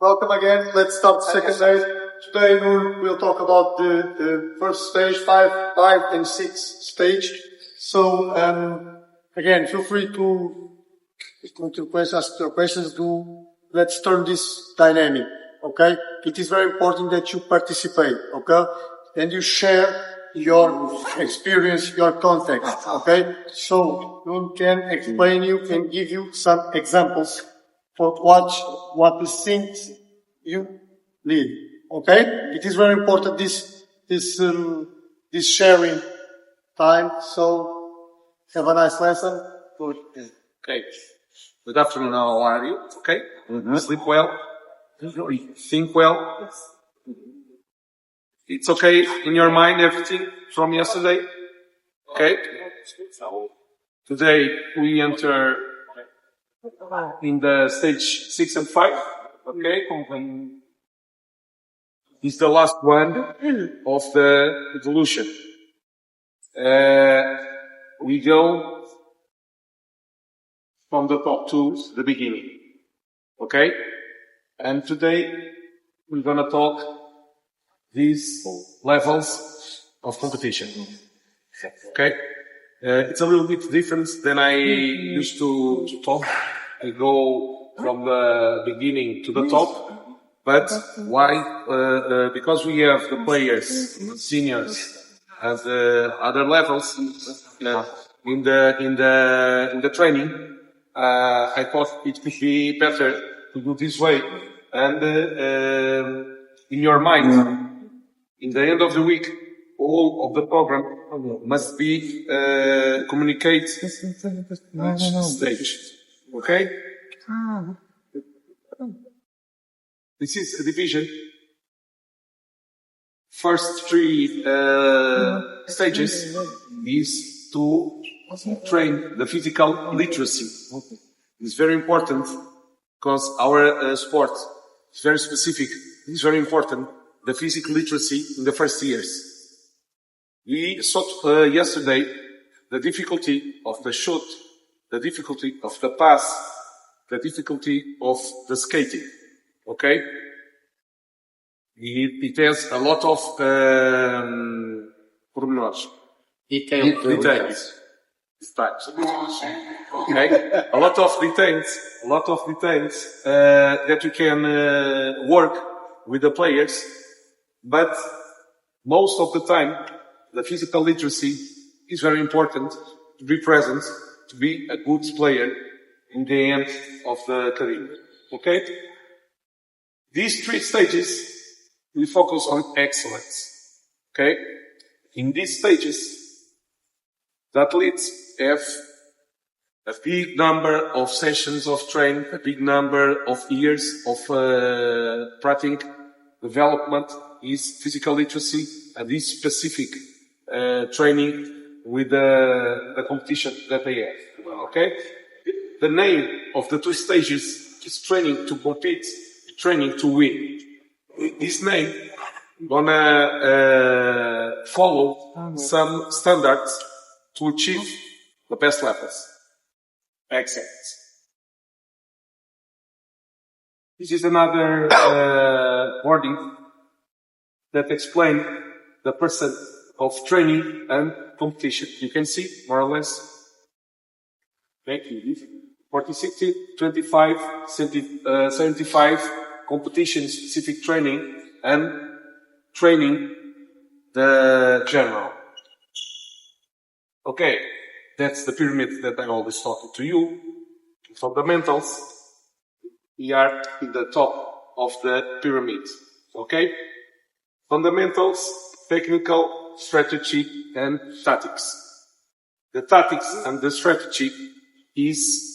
Welcome again. Let's start the second day. Today we'll talk about the first stage, five and six stage. So again, feel free to ask your questions. Let's turn this dynamic. Okay, it is very important that you participate. Okay, and you share your experience, your context. Okay, so we can explain you and give you some examples for what the things you need. Okay, it is very important this sharing time. So have a nice lesson. Good. Okay. Good afternoon. How are you? Okay. Sleep well. Think well. It's okay in your mind, everything from yesterday. Okay. Today we enter in the stage 6 and 5. Okay. It's the last one of the evolution. We go from the top to the beginning. Okay? And today we're gonna talk these levels of competition. Okay? It's a little bit different than I used to talk. I go from the beginning to the top. But why? Because we have the players, seniors, and other levels in the training. I thought it would be better to do this way. And in your mind, in the end of the week, all of the program must be communicate each stage. Okay? This is a division. First three stages is to train the physical literacy. It's very important because our sport is very specific. It's very important, the physical literacy in the first years. We saw yesterday the difficulty of the shoot, the difficulty of the pass, the difficulty of the skating. Okay? It has a lot of pormenores. Details. Okay? A lot of details that you can work with the players, but most of the time, the physical literacy is very important to be present, to be a good player in the end of the career. Okay? These three stages, we focus on excellence. Okay? In these stages, the athletes have a big number of sessions of training, a big number of years of practice, development is physical literacy, and this specific training with the competition that they have. Okay? The name of the two stages is training to compete, training to win. This name gonna follow some standards to achieve the best levels. Excellent. This is another wording that explains the percent of training and competition. You can see more or less. Thank you. 40, 60, 25, 75 competition specific training and training the general. Okay, that's the pyramid that I always talked to you. Fundamentals, we are in the top of the pyramid. Okay? Fundamentals, technical, strategy, and tactics. The tactics and the strategy is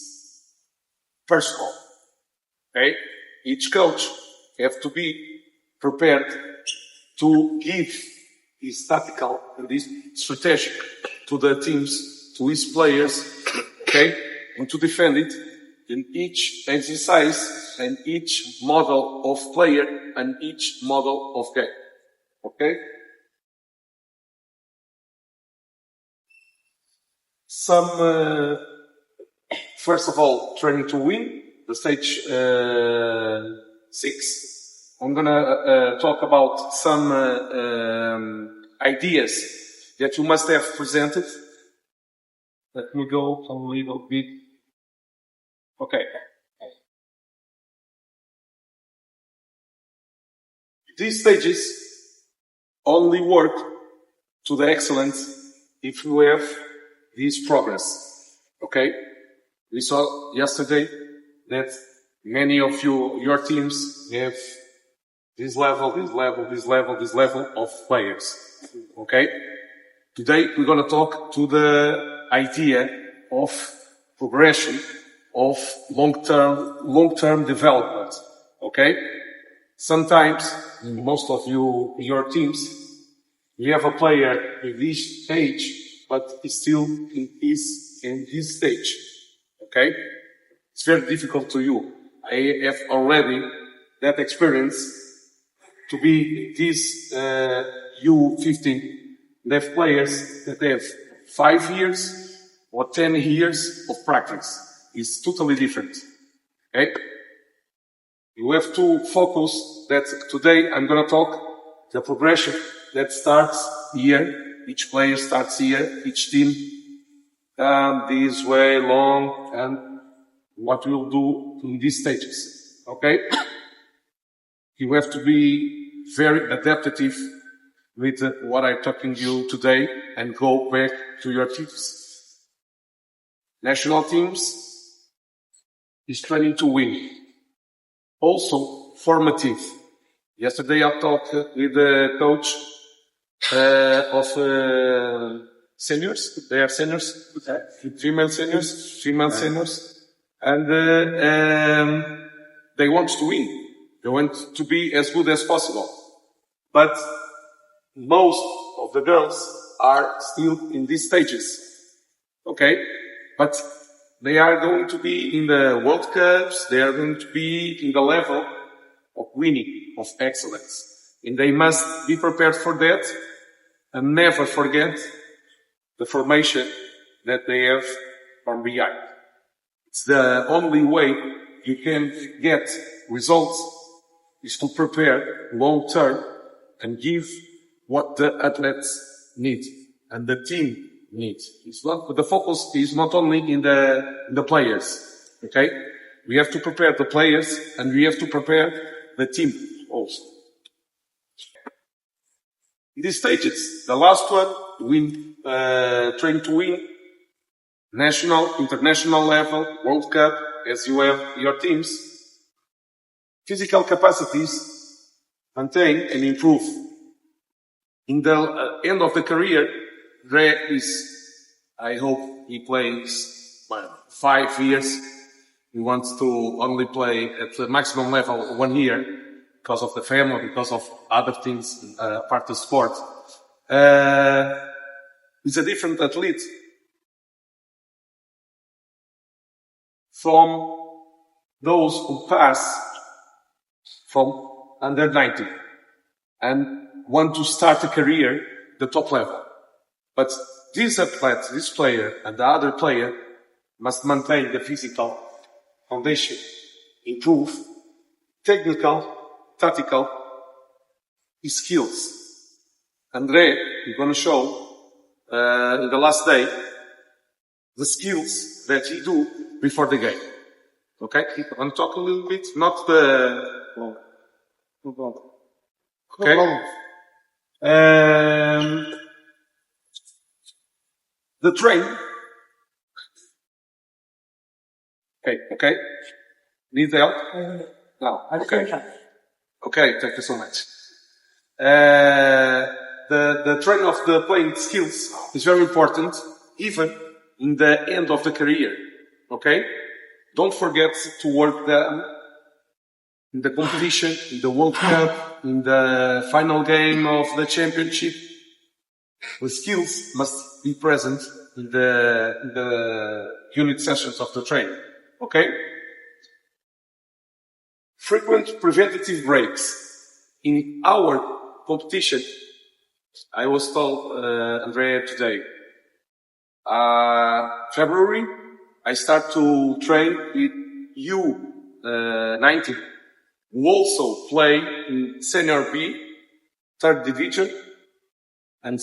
personal. Okay? Each coach has to be prepared to give his tactical and his strategic to the teams, to his players, okay? And to defend it in each exercise and each model of player and each model of game. Okay? First of all, training to win. The stage 6, I'm gonna talk about some ideas that you must have presented. Let me go a little bit. Okay. These stages only work to the excellence if you have this progress. Okay? We saw yesterday that many of your teams have this level of players. Okay? Today we're gonna talk to the idea of progression, of long-term development. Okay? Sometimes, in most of your teams, you have a player with this stage, but he's still in this stage. Okay? It's very difficult to you. I have already that experience to be this U15. They have players that have 5 years or 10 years of practice. It's totally different. Okay? You have to focus that today I'm going to talk the progression that starts here. Each player starts here, each team this way long, and what we'll do in these stages. Okay? You have to be very adaptive with what I'm talking to you today and go back to your teams. National teams is training to win. Also formative. Yesterday I talked with the coach of seniors. They are seniors, female seniors, and they want to win. They want to be as good as possible. But most of the girls are still in these stages. Okay? But they are going to be in the World Cups, they are going to be in the level of winning, of excellence. And they must be prepared for that and never forget the formation that they have from behind. It's the only way you can get results is to prepare long term and give what the athletes need and the team needs. It's not, the focus is not only in the players. Okay? We have to prepare the players and we have to prepare the team also. In these stages, the last one, win, train to win, national, international level, World Cup, as you have your teams. Physical capacities maintain and improve. In the end of the career, Ray is, I hope he plays 5 years. He wants to only play at the maximum level 1 year because of the family, because of other things, part of sport. He's a different athlete from those who pass from under 90 and want to start a career at the top level. But this athlete, this player, and the other player must maintain the physical foundation, improve technical, tactical skills. Andre is going to show in the last day the skills that he do before the game. Okay? I'm going to talk a little bit, not the... Okay? The train. Okay. Need help? No. Okay. Okay, thank you so much. The train of the playing skills is very important, even in the end of the career. Okay? Don't forget to work them in the competition, in the World Cup, in the final game of the championship. The skills must be present in the unit sessions of the training. Okay? Frequent preventative breaks. In our competition, I was told, Andrea, today, February, I start to train with U19. who also play in Senior B, third division, and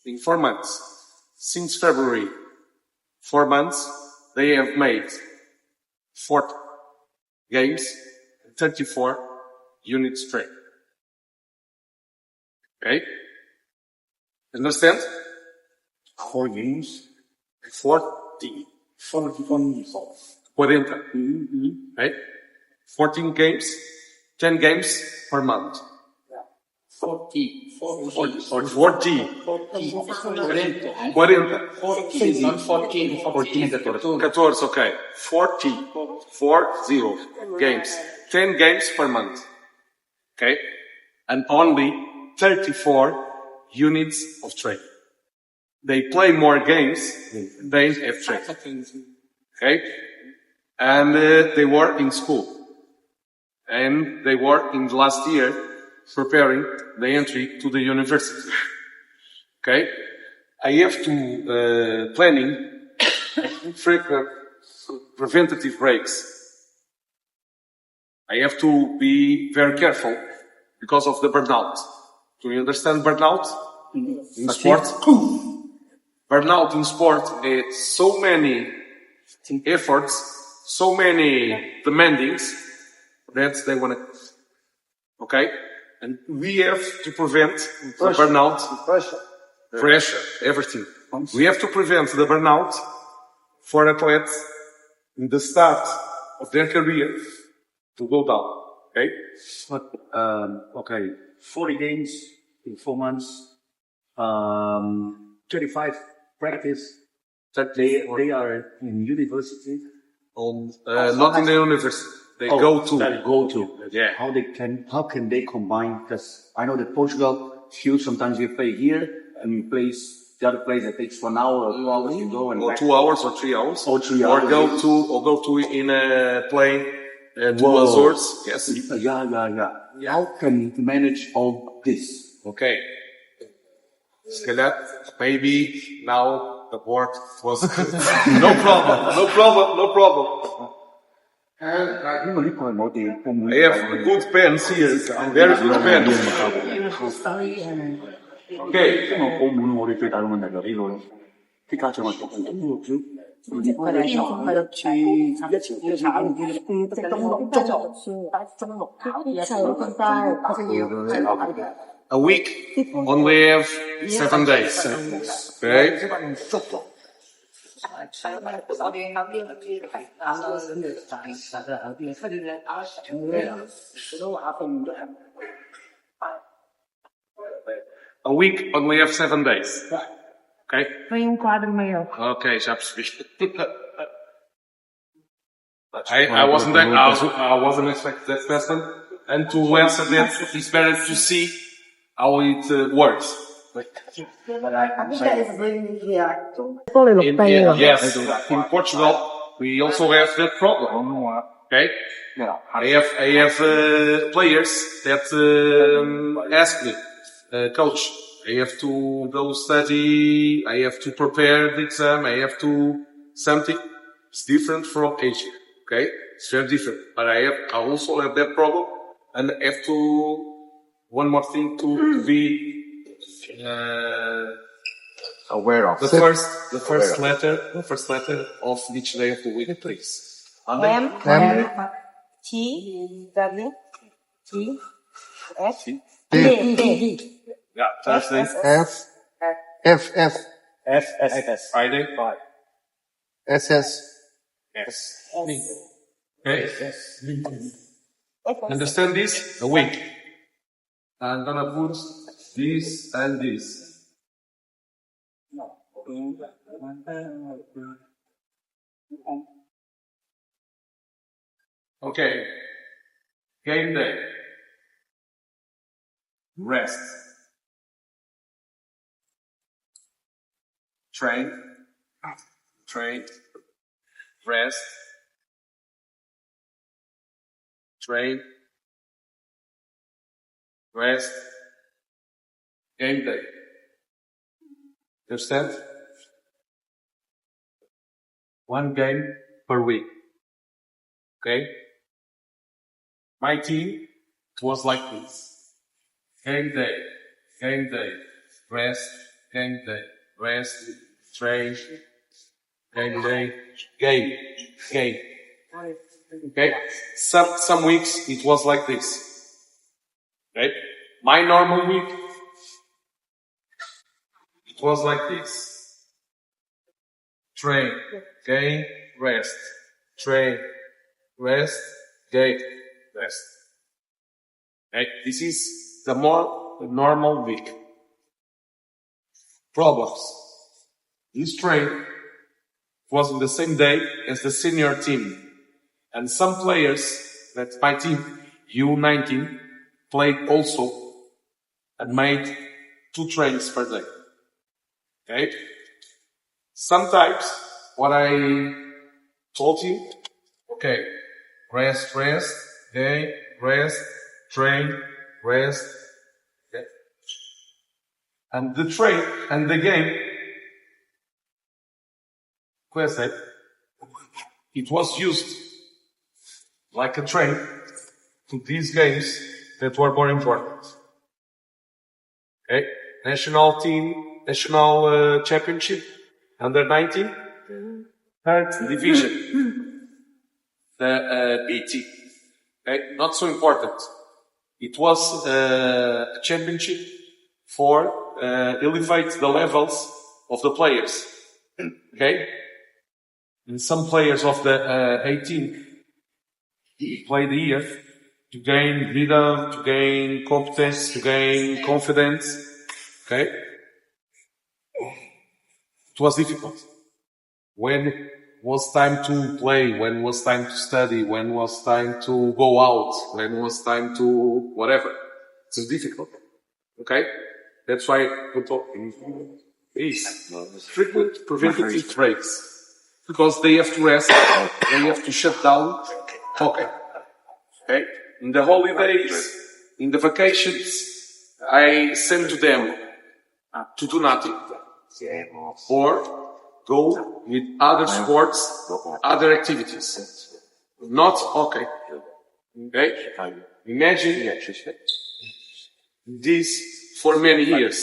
in 4 months, since February, 4 months, they have made 4 games, 34 units straight. Okay? Understand? 4 games. 40. 40. 40. Right? 14 games, 10 games per month. 40. 40. 40. 14, okay. 40 games. 10 games per month. Okay? And only 34 units of training. They play more games than they have training. Okay? And they were in school. And they were in the last year preparing the entry to the university. Okay? I have to planning frequent preventative breaks. I have to be very careful because of the burnout. Do you understand burnout? In sport? Burnout in sport is so many efforts, so many demandings that they want to. Okay? And we have to prevent the burnout, pressure, everything. We have to prevent the burnout for athletes in the start of their career to go down. Okay? But, okay, 40 games in 4 months, 35 practice, that they are in university. Not in the university. They go to. Yeah. How can they combine? Because I know that Portugal, sometimes you play here and you play the other place that takes 1 hour or 2 hours to go and or back. 2 hours or 3 hours. Or 3 hours. Or go to in a plane to Azores. Yes. Yeah. How can you manage all this? Okay. Maybe now the board was no problem. I have good pens here. Very good pens. Okay. A week only have 7 days. Okay. A week only have 7 days. Okay? Okay, já percebi. I wasn't expecting that question. And to answer that, it's better to see how it works. Yes, in Portugal, we also have that problem. Okay? I have players that ask me, coach, I have to go study, I have to prepare the exam, I have to something. It's different from Asia. Okay? It's very different. But I also have that problem, and I have one more thing to be aware of. The first letter of each day of the week, please. M T W T S D. Yeah, Thursday. F. Friday. SS. Yes. Okay. Understand this? A week. I'm gonna put this and this. Okay. Game day. Rest. Train. Rest. Train. Rest. Game day. Understand? 1 game per week. Okay? my team was like this. Game day, rest, game day, rest, train, game day, game. Okay? Some weeks it was like this. Okay? My normal week, it was like this. Train, game, rest. Train, rest, game, rest. Okay? This is the normal week. Problems. This train was on the same day as the senior team. And some players that my team, U19, played also and made 2 trains per day. Okay? Sometimes what I told you, okay, rest, game, rest, train, rest, okay. And the train and the game, it was used like a train to these games that were more important. Okay? National team, national championship, under 19, third division, the BT. Okay? Not so important. It was a championship for elevate the levels of the players. Okay? And some players of the 18 played the year to gain rhythm, to gain competence, to gain confidence. Okay? It was difficult. When was time to play? When was time to study? When was time to go out? When was time to whatever? It was difficult. Okay? That's why we talk is frequent preventative breaks. Because they have to rest, they have to shut down. Okay. In the holidays, in the vacations, I send to them to do nothing. Or go with other sports, other activities. Not okay. Okay? Imagine this for many years.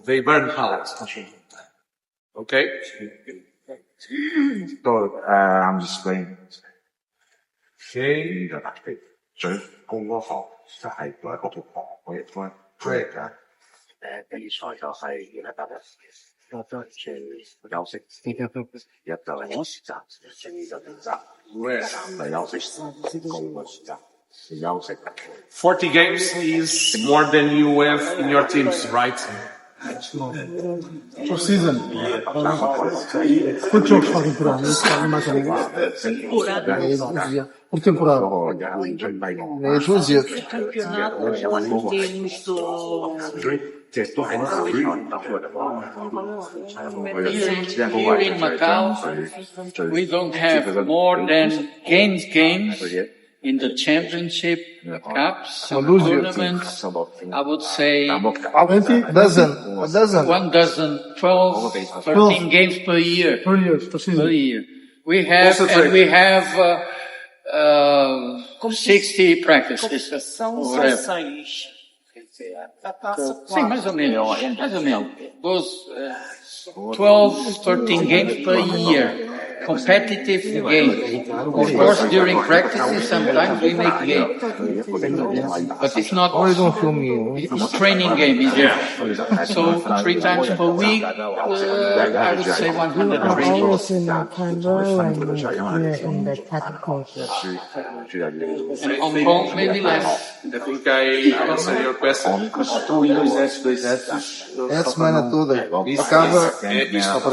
They burn out. Okay? So, I'm just playing. 谁最公嗰房就係來嗰條房，我亦都係 break 啊。比賽就係休息，一就係時間，二就練習，3就休息，工嘅時間休息。40 games is more than you have in your teams, right? For season. Quantos jogos fazem por ano? Isso fazem mais ou menos? Por temporada. É 12 anos. Here in Macau, we don't have more than games in the championship, cups, and tournaments. I would say 20? Dozen. 1 dozen, 12, 13 games per year. Per year. We have 60 practices. Sim, mais ou menos. Those 12, 13 games per year. Competitive games. Of course, during practices, sometimes we make games. But it's not, it's training game, is it? So, 3 times per week, I would say 100 training. Always in the Canberra and in the tactical. And Hong Kong, maybe less. I think I answered your question. É a semana toda. Acaba.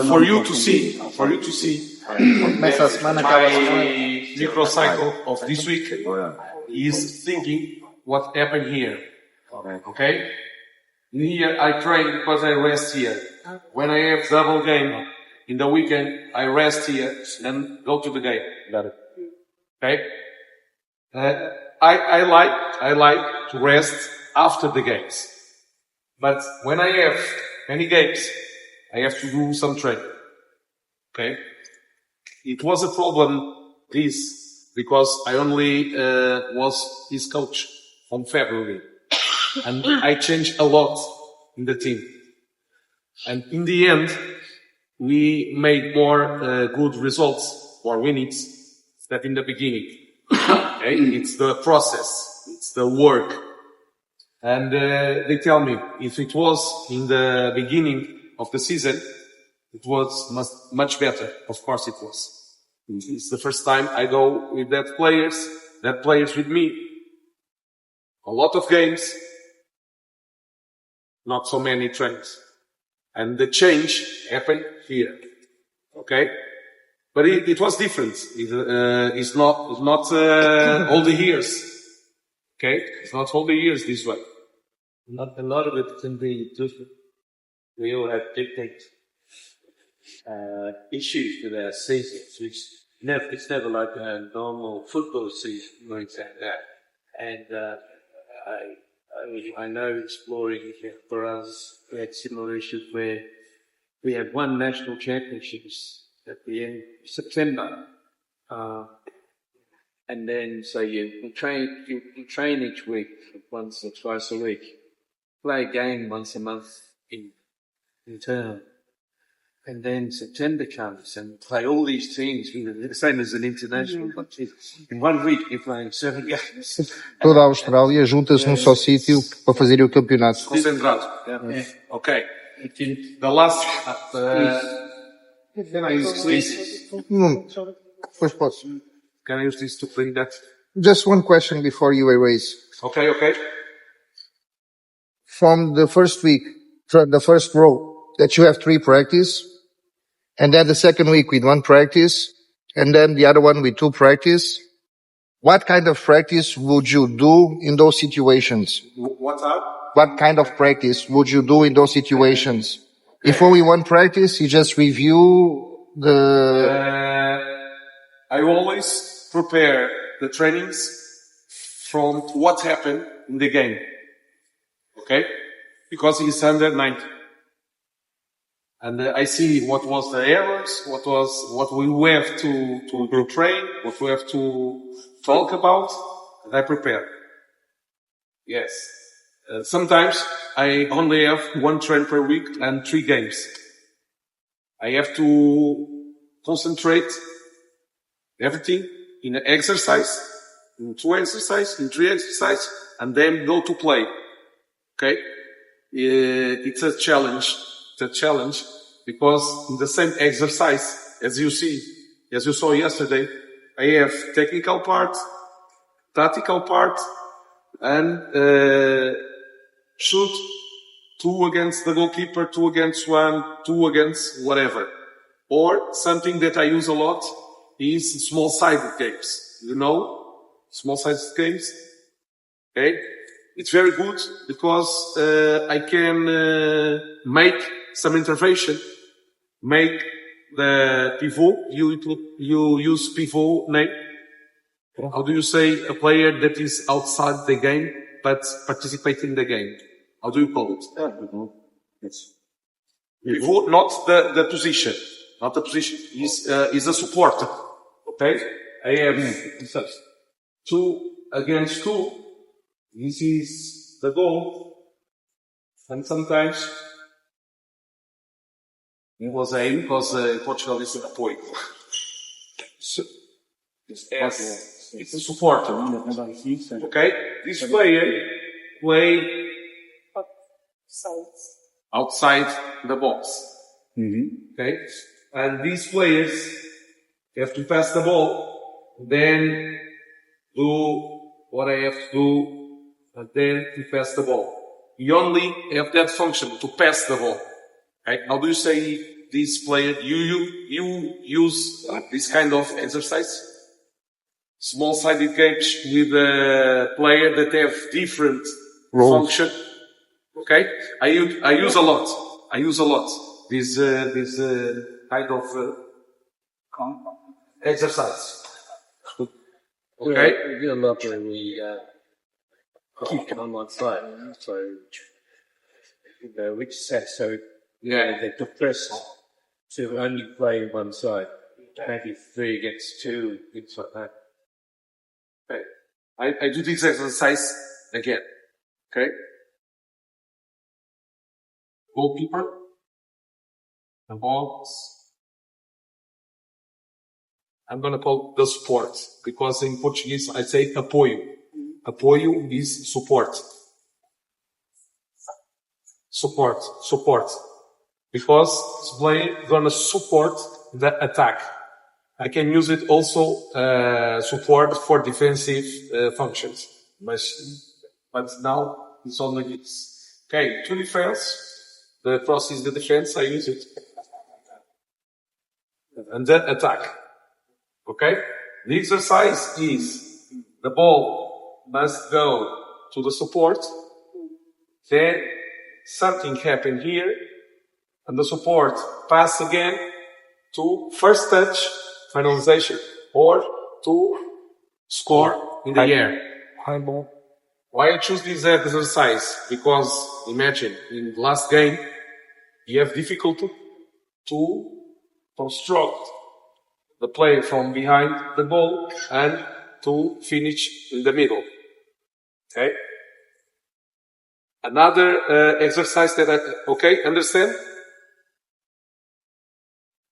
For you to see. Começa a semana, acaba a semana. My microcycle of this week is thinking what happened here. Okay? In here I train because I rest here. When I have double game in the weekend, I rest here and go to the game. Okay? I like to rest after the games. But when I have many games, I have to do some training. Okay? It was a problem, this because I only was his coach from February, and I changed a lot in the team. And in the end, we made more good results, more winnings, than in the beginning. Okay? It's the process, it's the work. And they tell me, if it was in the beginning of the season, it was much better. Of course it was. It's the first time I go with that players with me. A lot of games, not so many trains. And the change happened here. Okay? But it was different. It's not all the years. Okay? It's not all the years this way. A lot of it can be different. We all have different issues with our seasons, which it's never like a normal football season like that. And I know exploring for us, we had similar issues where we had won national championships at the end of September. And then, so you train each week, once or twice a week, play a game once a month in town. And then September comes and play all these teams, the same as an international. In 1 week you're playing 7 games. Toda a Austrália junta-se num só sítio para fazer o campeonato. Concentrado. Okay. The last, can I use this? Pois posso. Can I use this to clean that? Just one question before you erase. Okay. From the first week, from the first row, that you have 3 practice, and then the second week with 1 practice, and then the other one with 2 practice. What kind of practice would you do in those situations? What kind of practice would you do in those situations? If only 1 practice, you just review the... I always prepare the trainings from what happened in the game. Okay? Because it's under 90. And I see what was the errors, what we have to train, what we have to talk about, and I prepare. Yes. Sometimes I only have 1 train per week and 3 games. I have to concentrate everything in an exercise, in 2 exercises, in 3 exercises, and then go to play. Okay? It's a challenge. It's a challenge because in the same exercise, as you saw yesterday, I have technical part, tactical part, and shoot 2 against the goalkeeper, 2 against 1, 2 against whatever. Or something that I use a lot is small-sided games. You know? Small-sided games. Okay? It's very good because I can make some intervention, make the pivot. You use pivot name. How do you say a player that is outside the game but participating in the game? How do you call it? Yes. Pivot, not the position. Not the position. Is a supporter. Okay? I have 2 against 2. This is the goal. And sometimes it was aim because Portugal is apoio. So, it's a supporter. Okay? This player play outside the box. Okay? And these players have to pass the ball, then do what I have to do, and then to pass the ball. You only have that function to pass the ball. Right? How do you say this player? You use this kind of exercise? Small-sided games with a player that have different function. Okay? I use a lot. This kind of exercise. Okay? We do a lot where we keep it on one side. So, which set, so they're depressed to only play one side. Maybe 3 against 2, things like that. I do this exercise again. Okay? Goalkeeper. The balls. I'm gonna call the support, because in Portuguese I say apoio. Apoio is support. Support. Because this player gonna support the attack. I can use it also, support for defensive functions. But now it's only this. Okay, to defense. The cross is the defense, I use it. And then attack. Okay? The exercise is the ball must go to the support, then something happen here, and the support pass again to first touch finalization, or to score in the air. High ball. Why I choose this exercise? Because imagine in the last game you have difficulty to construct the play from behind the goal and to finish in the middle. Okay? Another exercise that okay, understand?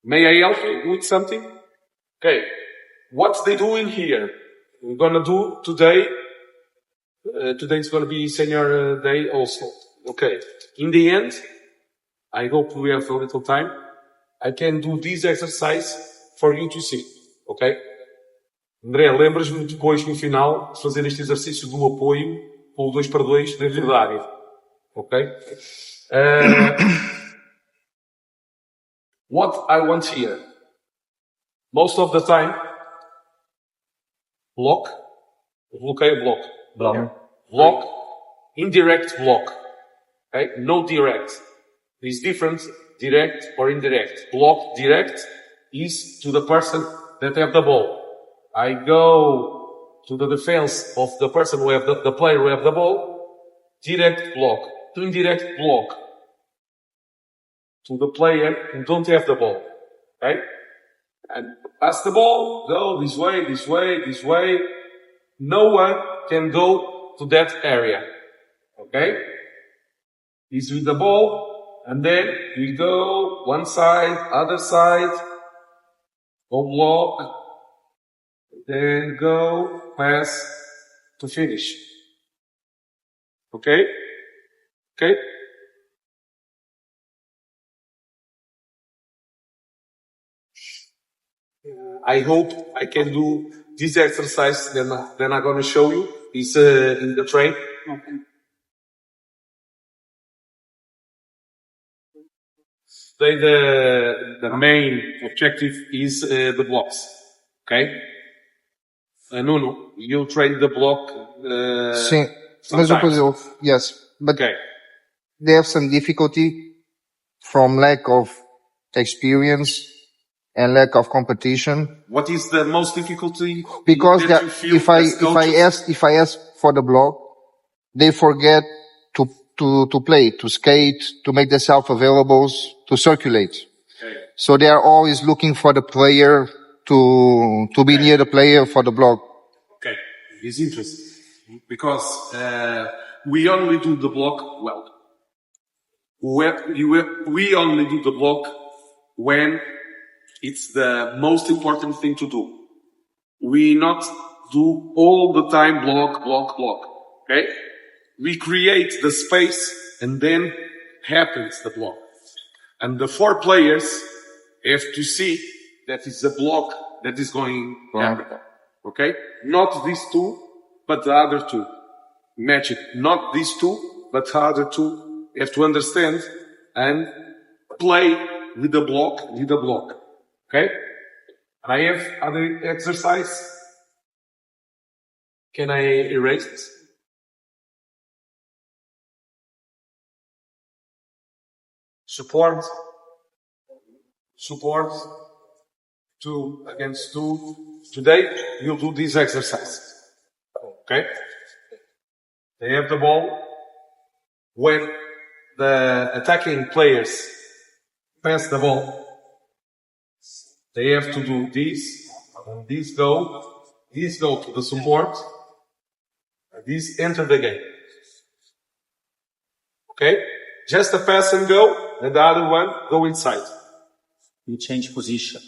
May I help you with something? Okay. What they doing here? We're gonna do today. Today is gonna be senior day also. Okay. In the end, I hope we have a little time. I can do this exercise for you to see. Ok? André, lembras-me depois no final de fazer este exercício do apoio com o 2 para 2 dentro da área. Ok? What I want here, most of the time, block, bloqueio, block, indirect block. Okay? No direct. It's different, direct or indirect. Block, direct, is to the person that have the ball. I go to the defense of the person who have the player who have the ball. Direct block. To indirect block. To the player who don't have the ball. Okay? And pass the ball, go this way, this way, this way. No one can go to that area. Okay? He's with the ball, and then we go one side, other side, go block, then go pass to finish. Okay? Okay? I hope I can do this exercise then I'm gonna show you. It's in the train. Okay. Today the main objective is the blocks. Okay? Nuno, you train the block Sim, mas yes, but okay. they have some difficulty from lack of experience and lack of competition. What is the most difficulty? Because that you feel if I ask for the block, they forget to play, to skate, to make themselves available, to circulate. Okay. So they are always looking for the player to be near the player for the block. Okay, it's interesting because we only do the block well. We only do the block when it's the most important thing to do. We not do all the time block. Okay? We create the space and then happens the block. And the 4 players have to see that it's a block that is going to happen. Okay? Not these 2, but the other 2. Imagine, not these 2, but the other 2 have to understand and play with the block. Okay? And I have other exercise. Can I erase it? Support. 2 against 2. Today, you'll do this exercise. Okay? They have the ball. When the attacking players pass the ball, they have to do this, and this go to the support, This enter the game. Okay? Just a pass and go, and the other one go inside. You change position.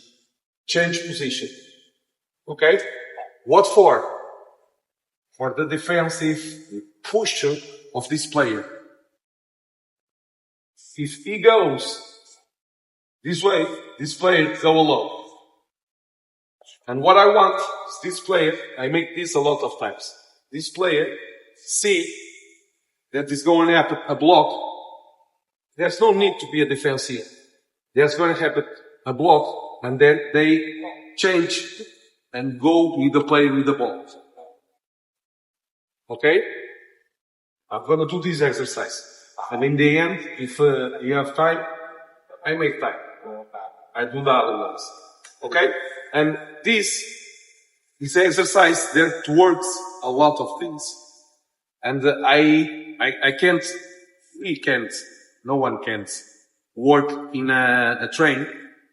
Change position. Okay? What for? For the defensive posture of this player. If he goes this way, this player go alone. And what I want is this player, I make this a lot of times. This player see that is going to happen a block. There's no need to be a defense here. There's going to happen a block, and then they change and go with the player with the ball. Okay? I'm going to do this exercise. And in the end, if you have time, I make time. I do the other ones. Okay? And this exercise that works a lot of things. And I can't, we can't, no one can work in a train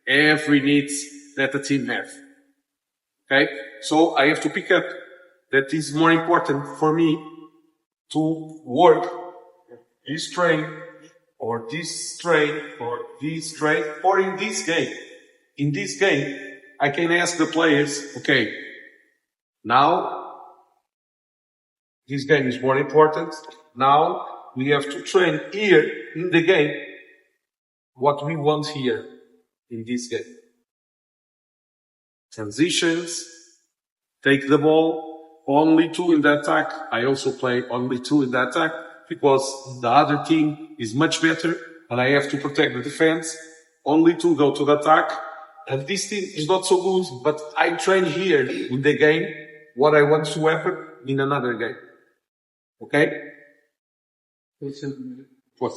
every needs that the team have. Okay? So I have to pick up that is more important for me to work this train or this train or this train or in this game. In this game, I can ask the players, okay, now this game is more important. Now we have to train here in the game what we want here in this game. Transitions, take the ball, only 2 in the attack. I also play only 2 in the attack because the other team is much better and I have to protect the defense. Only 2 go to the attack. And this team is not so good, but I train here in the game what I want to happen in another game. Okay? What?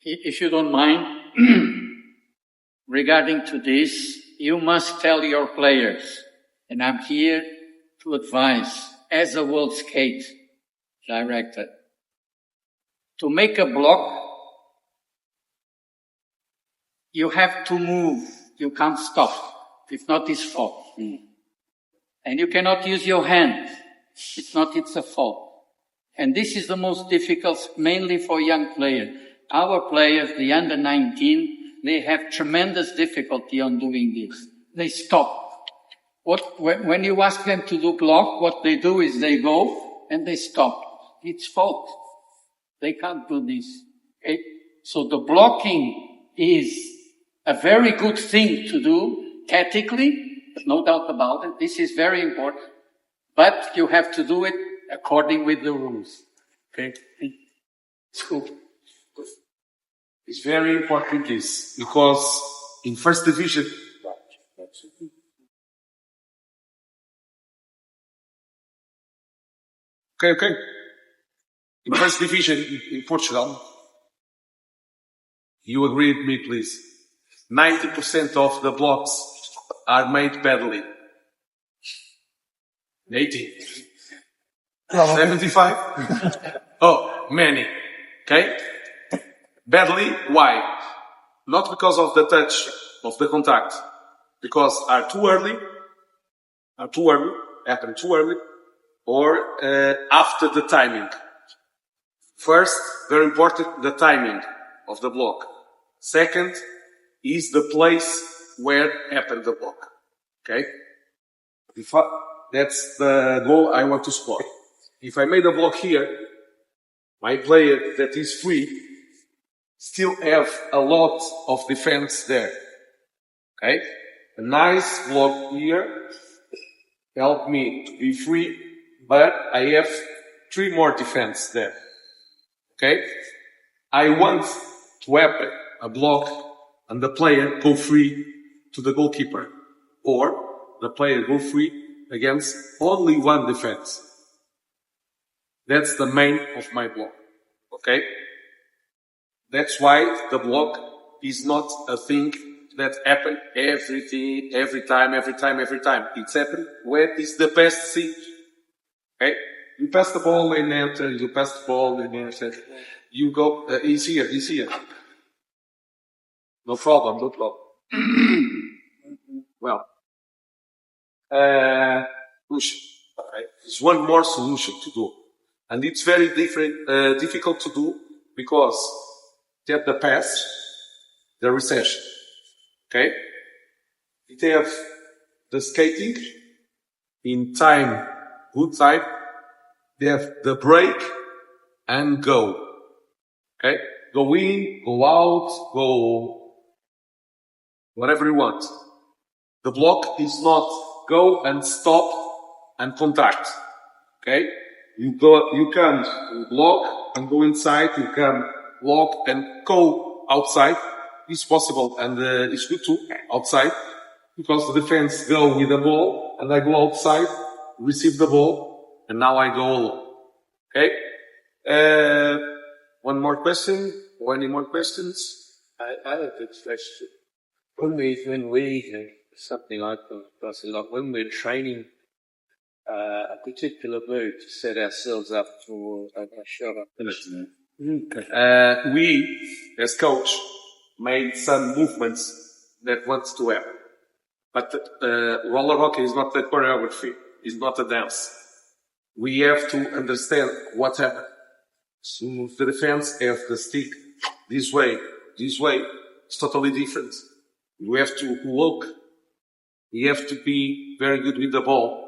If you don't mind, regarding to this, you must tell your players, and I'm here to advise, as a world skate director, to make a block, you have to move. You can't stop. If not, it's fault. And you cannot use your hand. It's not, it's a fault. And this is the most difficult, mainly for young players. Our players, the under 19, they have tremendous difficulty on doing this. They stop. When you ask them to do block, what they do is they go and they stop. It's fault. They can't do this. Okay? So the blocking is a very good thing to do, tactically, no doubt about it. This is very important. But you have to do it according with the rules. Okay? It's good. It's very important this, because in first division, okay. In first division in Portugal, you agree with me, please. 90% of the blocks are made badly. 80. 75? Oh, many. Okay? Badly, why? Not because of the touch, of the contact. Because are too early, happen too early, or after the timing. First, very important, the timing of the block. Second, is the place where happened the block. Okay? That's the goal I want to score. If I made a block here, my player that is free still have a lot of defense there. Okay? A nice block here help me to be free, but I have 3 more defense there. Okay? I want to happen a block and the player go free to the goalkeeper, or the player go free against only 1 defense. That's the main of my block. Okay? That's why the block is not a thing that happens every time. It's happened when it's the best thing. Okay? You pass the ball and enter, you pass the ball and enter. You go, he's here. No problem. Well, solution. Okay. There's one more solution to do. And it's very difficult to do because they have the pass, the recession. Okay? They have the skating in time, good time. They have the break and go. Okay? Go in, go out, go whatever you want. The block is not go and stop and contact. Okay? You can block and go inside. You can block and go outside. It's possible and it's good too outside because the defense go with the ball and I go outside, receive the ball, and now I go alone. Okay? One more question? Or any more questions? I have a good question. When we something I come across a lot, when we're training a particular move to set ourselves up for a shot up. We, as coach, made some movements that wants to happen. But roller hockey is not a choreography. It's not a dance. We have to understand what happened. So the defense have the stick this way. It's totally different. You have to look. You have to be very good with the ball.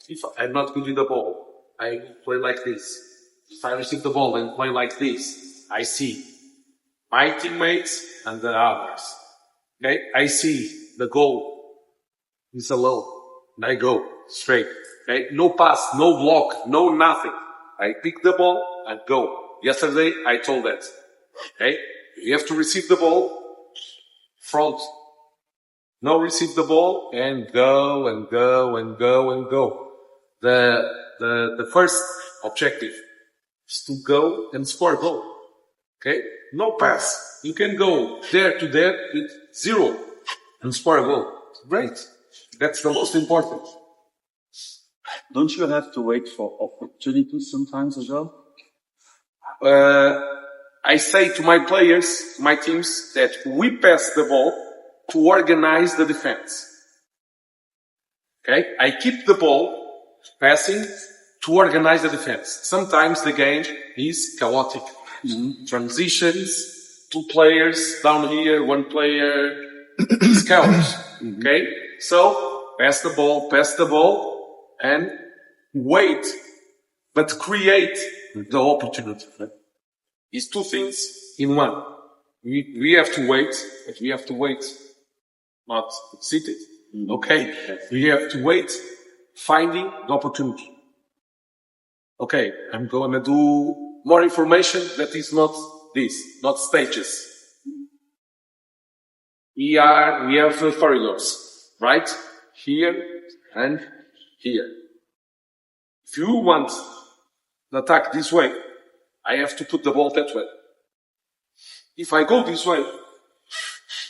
If I'm not good with the ball, I play like this. If I receive the ball and play like this, I see my teammates and the others. Okay? I see the goal is alone. And I go straight. Okay? No pass, no block, no nothing. I pick the ball and go. Yesterday, I told that. Okay? You have to receive the ball front. No, receive the ball and go and go and go and go. The first objective is to go and score a goal. Okay? No pass. You can go there to there with 0 and score a goal. Great. That's the most important. Don't you have to wait for opportunities sometimes as well? I say to my players, my teams, that we pass the ball to organize the defense. Okay? I keep the ball passing to organize the defense. Sometimes the game is chaotic. Transitions, 2 players down here, 1 player, is chaos. Okay? So, pass the ball, and wait, but create the opportunity. It's 2 things in one. We have to wait, but we have to wait, not seated. Okay? We have to wait, finding the opportunity. Okay, I'm going to do more information that is not this, not stages. We have corridors, right? Here and here. If you want the attack this way, I have to put the ball that way. If I go this way,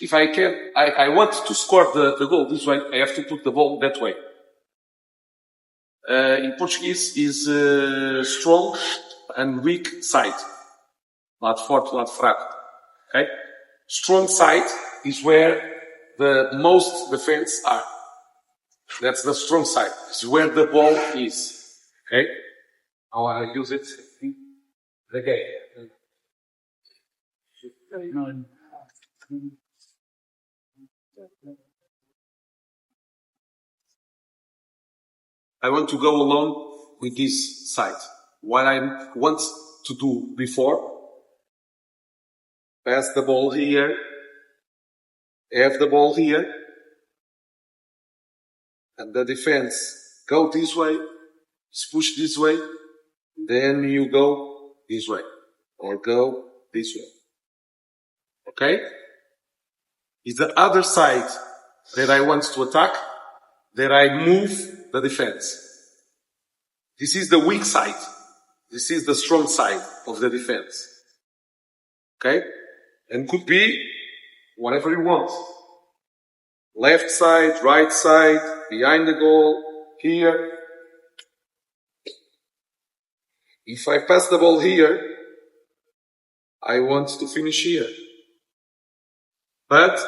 if I want to score the goal this way, I have to put the ball that way. In Portuguese is strong and weak side. Not forte, not fraco. Okay? Strong side is where the most defense are. That's the strong side. It's where the ball is. Okay? How I use it? The game. I want to go along with this side. What I want to do before, pass the ball here, have the ball here, and the defense go this way, push this way, then you go this way, or go this way. Okay? It's the other side that I want to attack, that I move the defense. This is the weak side. This is the strong side of the defense. Okay? And could be whatever you want. Left side, right side, behind the goal, here. If I pass the ball here, I want to finish here. But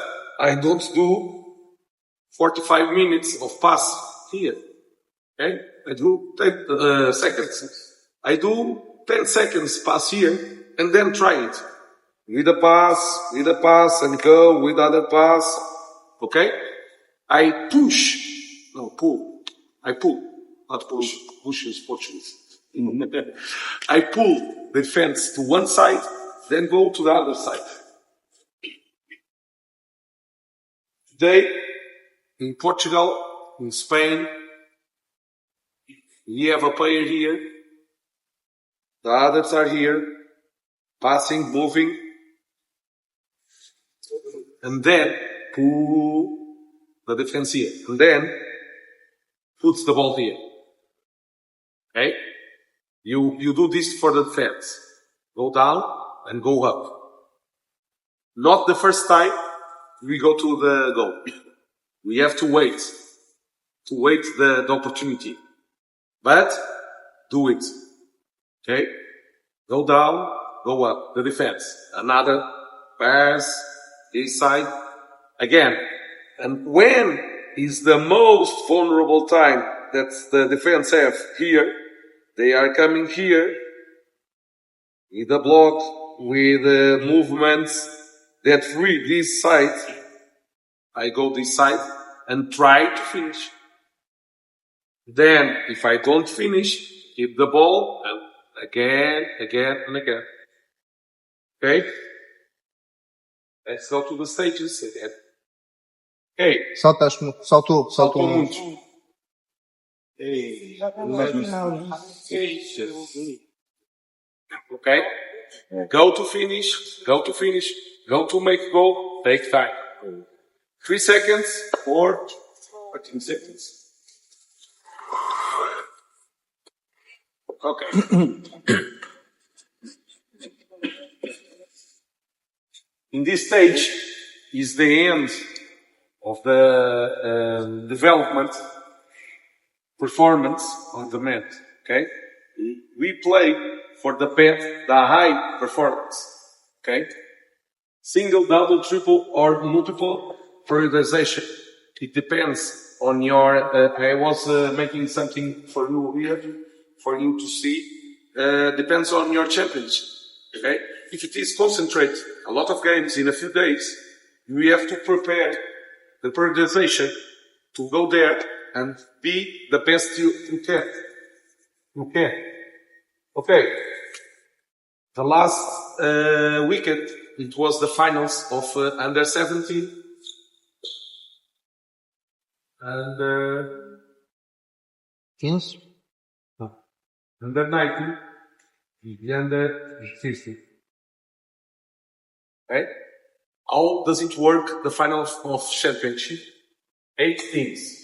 I don't do 45 minutes of pass here. Okay? I do 10 seconds. I do 10 seconds pass here, and then try it. With a pass, and go with other pass. Okay? I pull. I pull, not push. Push is Portuguese. I pull the fence to one side, then go to the other side. Today, in Portugal, in Spain, we have a player here. The others are here, passing, moving, and then pull the defense here, and then puts the ball here. Okay? You do this for the defense. Go down and go up. Not the first time we go to the goal. We have to wait the opportunity. But do it. Okay? Go down, go up. The defense. Another pass, this side. Again. And when is the most vulnerable time that the defense have here? They are coming here with the block, with the movements that free this side. I go this side and try to finish. Then, if I don't finish, keep the ball and again, and again. Okay? Let's go to the stages again. Okay. Saltou muito. Okay? Go to finish, go to make goal, take time. 3 seconds or 14 seconds. Okay. In this stage is the end of the development performance on the mat. Okay? We play for the high performance. Okay? Single, double, triple, or multiple prioritization. It depends on your, I was making something for you here, for you to see. Depends on your championship. Okay? If it is concentrate, a lot of games in a few days, we have to prepare the prioritization to go there and be the best you can. Okay. Okay. The last weekend, it was the finals of under 17 and under 19 and under 50. Okay? How does it work, the finals of championship? 8 teams.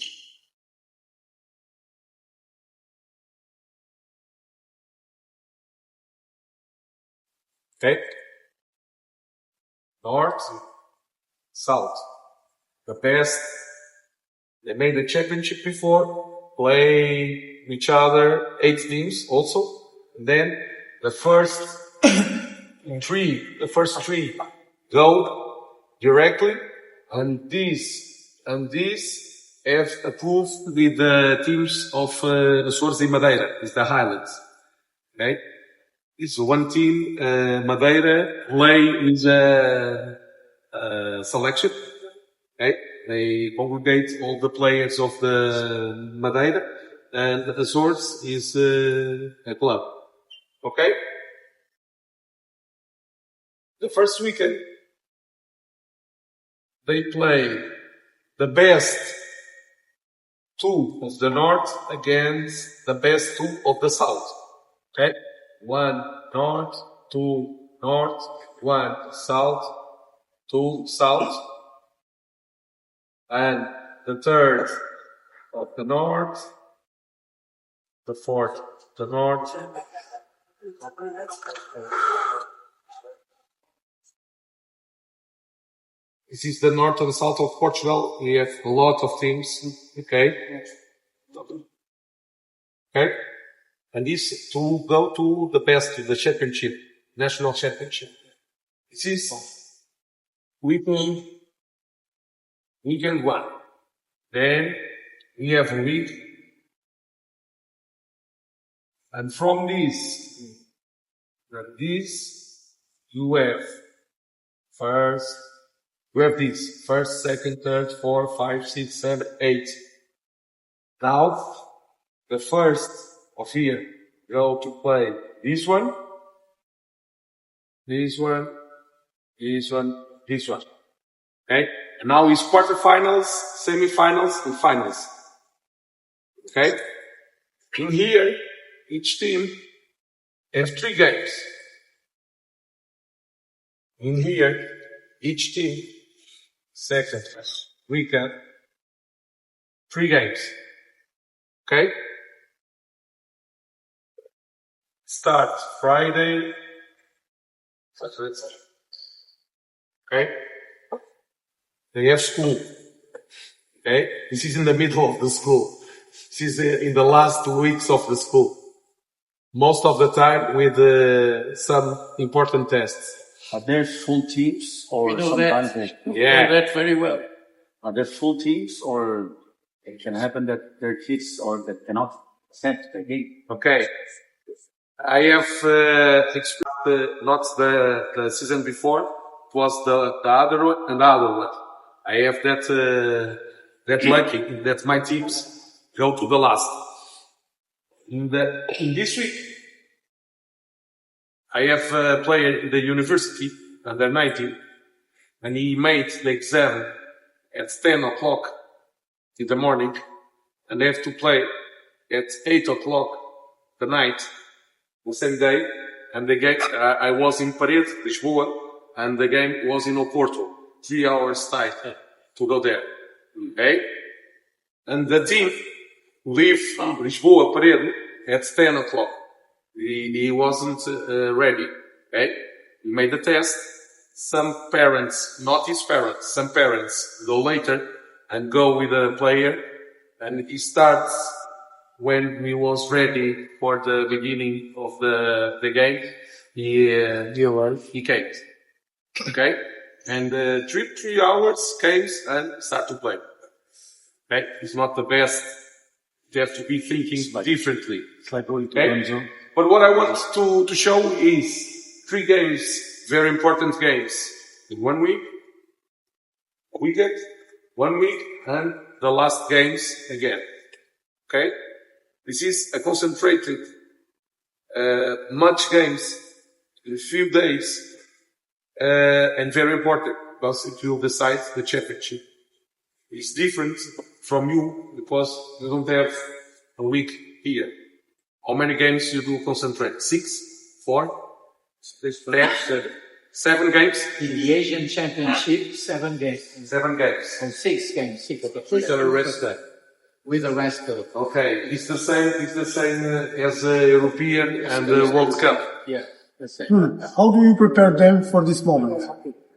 Okay? North, South. The best, they made the championship before, play each other, 8 teams also. And then the first three go directly, and these have approved with the teams of Açores e Madeira, is the Highlands. Okay? It's one team, Madeira, play with selection. Okay? They congregate all the players of the Madeira, and Açores is a club. Okay? The first weekend, they play the best 2 of the North against the best 2 of the South. Okay? 1 North, 2 North, 1 South, 2 South, and the third of the North, the fourth the North, this is the North and South of Portugal. We have a lot of teams. Okay? Okay? And this to go to the best, to the championship, national championship. This is weekend 1. Then we have a week And from this, you have first, second, third, 4, 5, 6, 7, 8. Now, the first of here go to play this one, this one, this one, this one. Okay? And now it's quarterfinals, semifinals, and finals. Okay? In here, each team has 3 games. In here, each team, second weekend, 3 games. Okay? Start Friday, Saturday, Sunday. Okay? They have school. Okay? This is in the middle of the school. This is in the last 2 weeks of the school. Most of the time with some important tests. Are there full teams or We know sometimes that. they, We know that very well. are there full teams or it can happen that there are kids or that cannot attend the game? Okay. I have experienced not the season before. It was the other one and the other one. I have that lucky that my teams go to the last. In this week, I have a player in the university under 19, and he made the exam at 10 o'clock in the morning, and they have to play at 8 o'clock the night, the same day, and the game, I was in Paredes, Lisboa, and the game was in Oporto, 3 hours time to go there. Okay? And the team leave Lisboa, Paredes at 10 o'clock. He wasn't ready. Okay? He made the test. Some parents, not his parents, some parents go later and go with the player, and he starts when he was ready for the beginning of the game. He came. Okay? And 3 hours came and start to play. Okay? It's not the best. You have to be thinking differently. It's like going to Okay? But what I want to show is 3 games, very important games. In 1 week, a weekend, 1 week, and the last games again. Okay? This is a concentrated, much games in a few days, and very important because it will decide the championship. It's different from you because you don't have a week here. How many games you do concentrate? 6? 4? 7 games? In the Asian Championship, 7 games. 7 games. And 6 games. 6 of the With the rest day. with the rest of it. Okay, it's the same as the European and the World Cup. Yeah, that's it. How do you prepare them for this moment?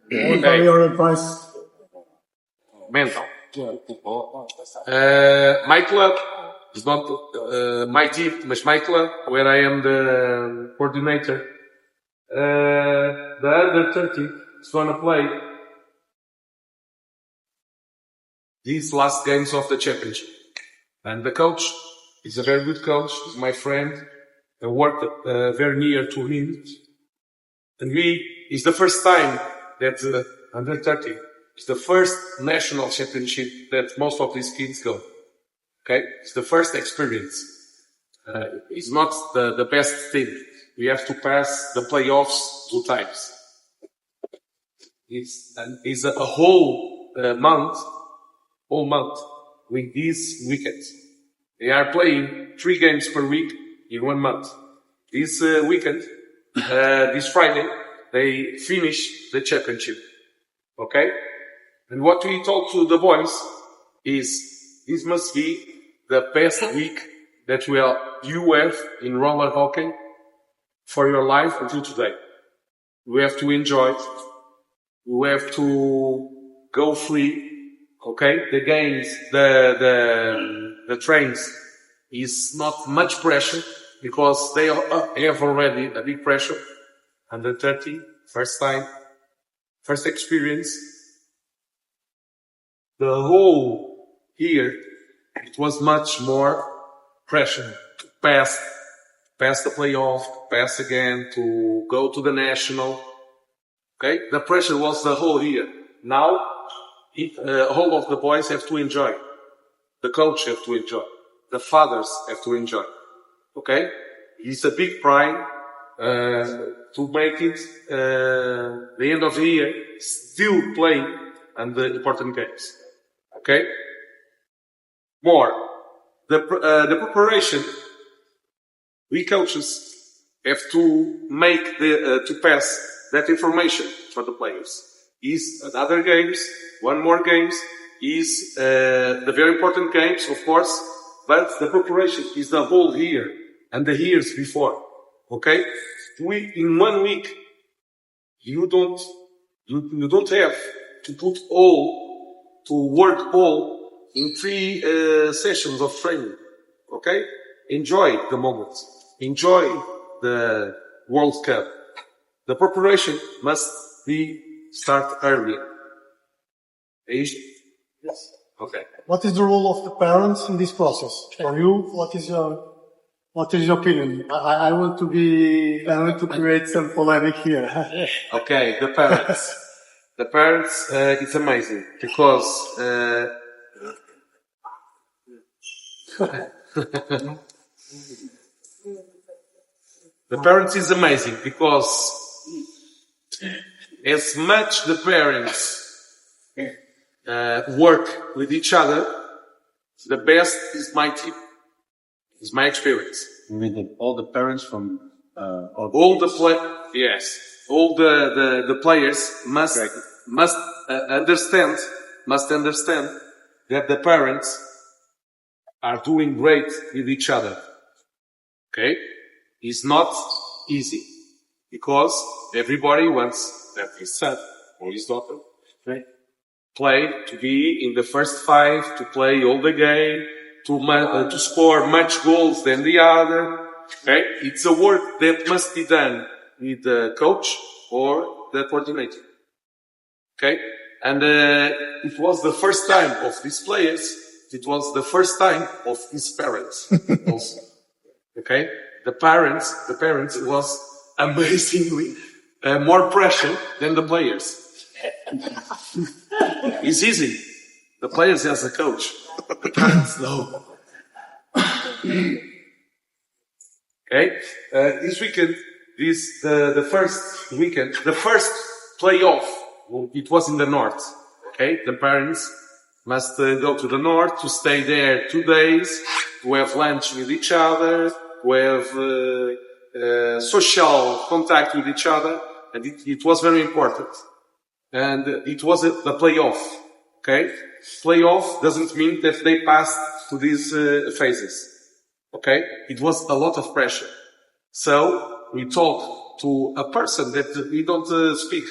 What are your advice? Mental. My club is not my team, but my club, where I am the coordinator. The under 30 is going to play these last games of the championship. And the coach is a very good coach. He's my friend. I worked very near to him. And it's the first time that under 30 is the first national championship that most of these kids go. Okay? It's the first experience. It's not the best thing. We have to pass the playoffs 2 times. It's a whole month with these weekends. They are playing 3 games per week in 1 month. This weekend, this Friday, they finish the championship. Okay? And what we told to the boys is this must be the best week that you have in roller hockey for your life until today. We have to enjoy it. We have to go free. Okay? The games, the trains is not much pressure because they have already a big pressure. Under 30, first time, first experience. The whole year, it was much more pressure to pass pass the playoff, pass again to go to the national. Okay, the pressure was the whole year. Now, all of the boys have to enjoy. The coach have to enjoy. The fathers have to enjoy. Okay, it's a big pride to make it the end of the year still playing and the important games. Okay, more the preparation. We coaches have to make to pass that information for the players. Is another games, one more games, is the very important games, of course, but the preparation is the whole year and the years before. Okay, in 1 week you don't have to put work all in 3 sessions of training. Okay, enjoy the moment. Enjoy the World Cup. The preparation must start earlier. Yes. Okay. What is the role of the parents in this process? For you, what is your opinion? I want to create some polemic here. Okay, the parents. The parents, it's amazing because, the parents is amazing because as much the parents work with each other, the best is my team. Is my experience. You mean all the parents from all the players must understand that the parents are doing great with each other. Okay? It's not easy because everybody wants that his son or his daughter play to be in the first 5, to play all the game, to score much goals than the other. Okay, it's a work that must be done with the coach or the coordinator. Okay, and it was the first time of these players. It was the first time of his parents also. Okay. The parents was amazingly more pressure than the players. It's easy. The players as a coach. The parents, no. Okay? This weekend, the first weekend, the first playoff, it was in the north. Okay? The parents must go to the north to stay there 2 days, to have lunch with each other, to have social contact with each other, and it was very important. And it was the playoff. Okay? Playoff doesn't mean that they passed to these phases. Okay? It was a lot of pressure. So, we talked to a person that we don't speak.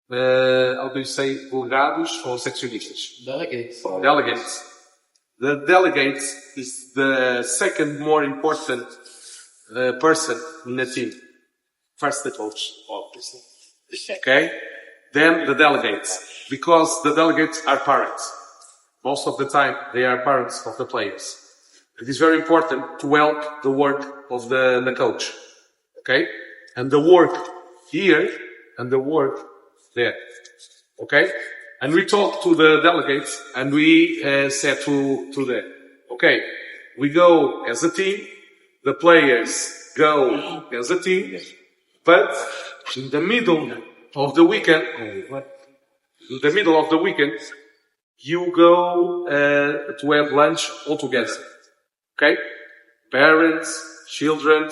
How do you say, delegados or seccionistas? Delegates. Delegates. The delegates is the second more important person in the team. First the coach, obviously. Okay? Then the delegates. Because the delegates are parents. Most of the time, they are parents of the players. It is very important to help the work of the coach. Okay? And the work here and the work there. Okay? And we talked to the delegates and we said to them, okay, we go as a team, the players go as a team, but in the middle of the weekend, you go to have lunch all together. Okay? Parents, children,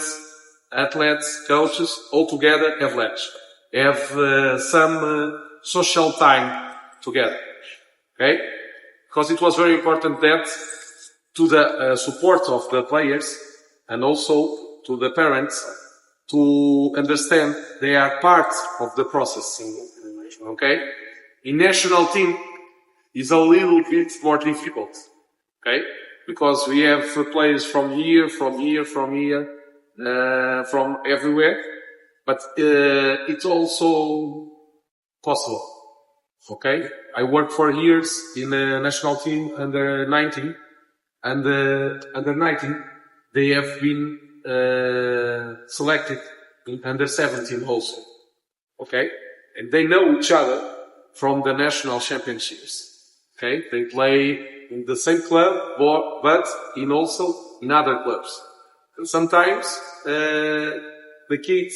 athletes, coaches, all together have lunch. Have some social time together. Okay? Because it was very important that to the support of the players and also to the parents to understand they are part of the process. Okay? In national team is a little bit more difficult. Okay? Because we have players from here, from everywhere. But it's also possible. Okay? I worked for years in a national team under 19. And under 19, they have been selected in under 17 also. Okay? And they know each other from the national championships. Okay? They play in the same club, but also in other clubs. And sometimes, the kids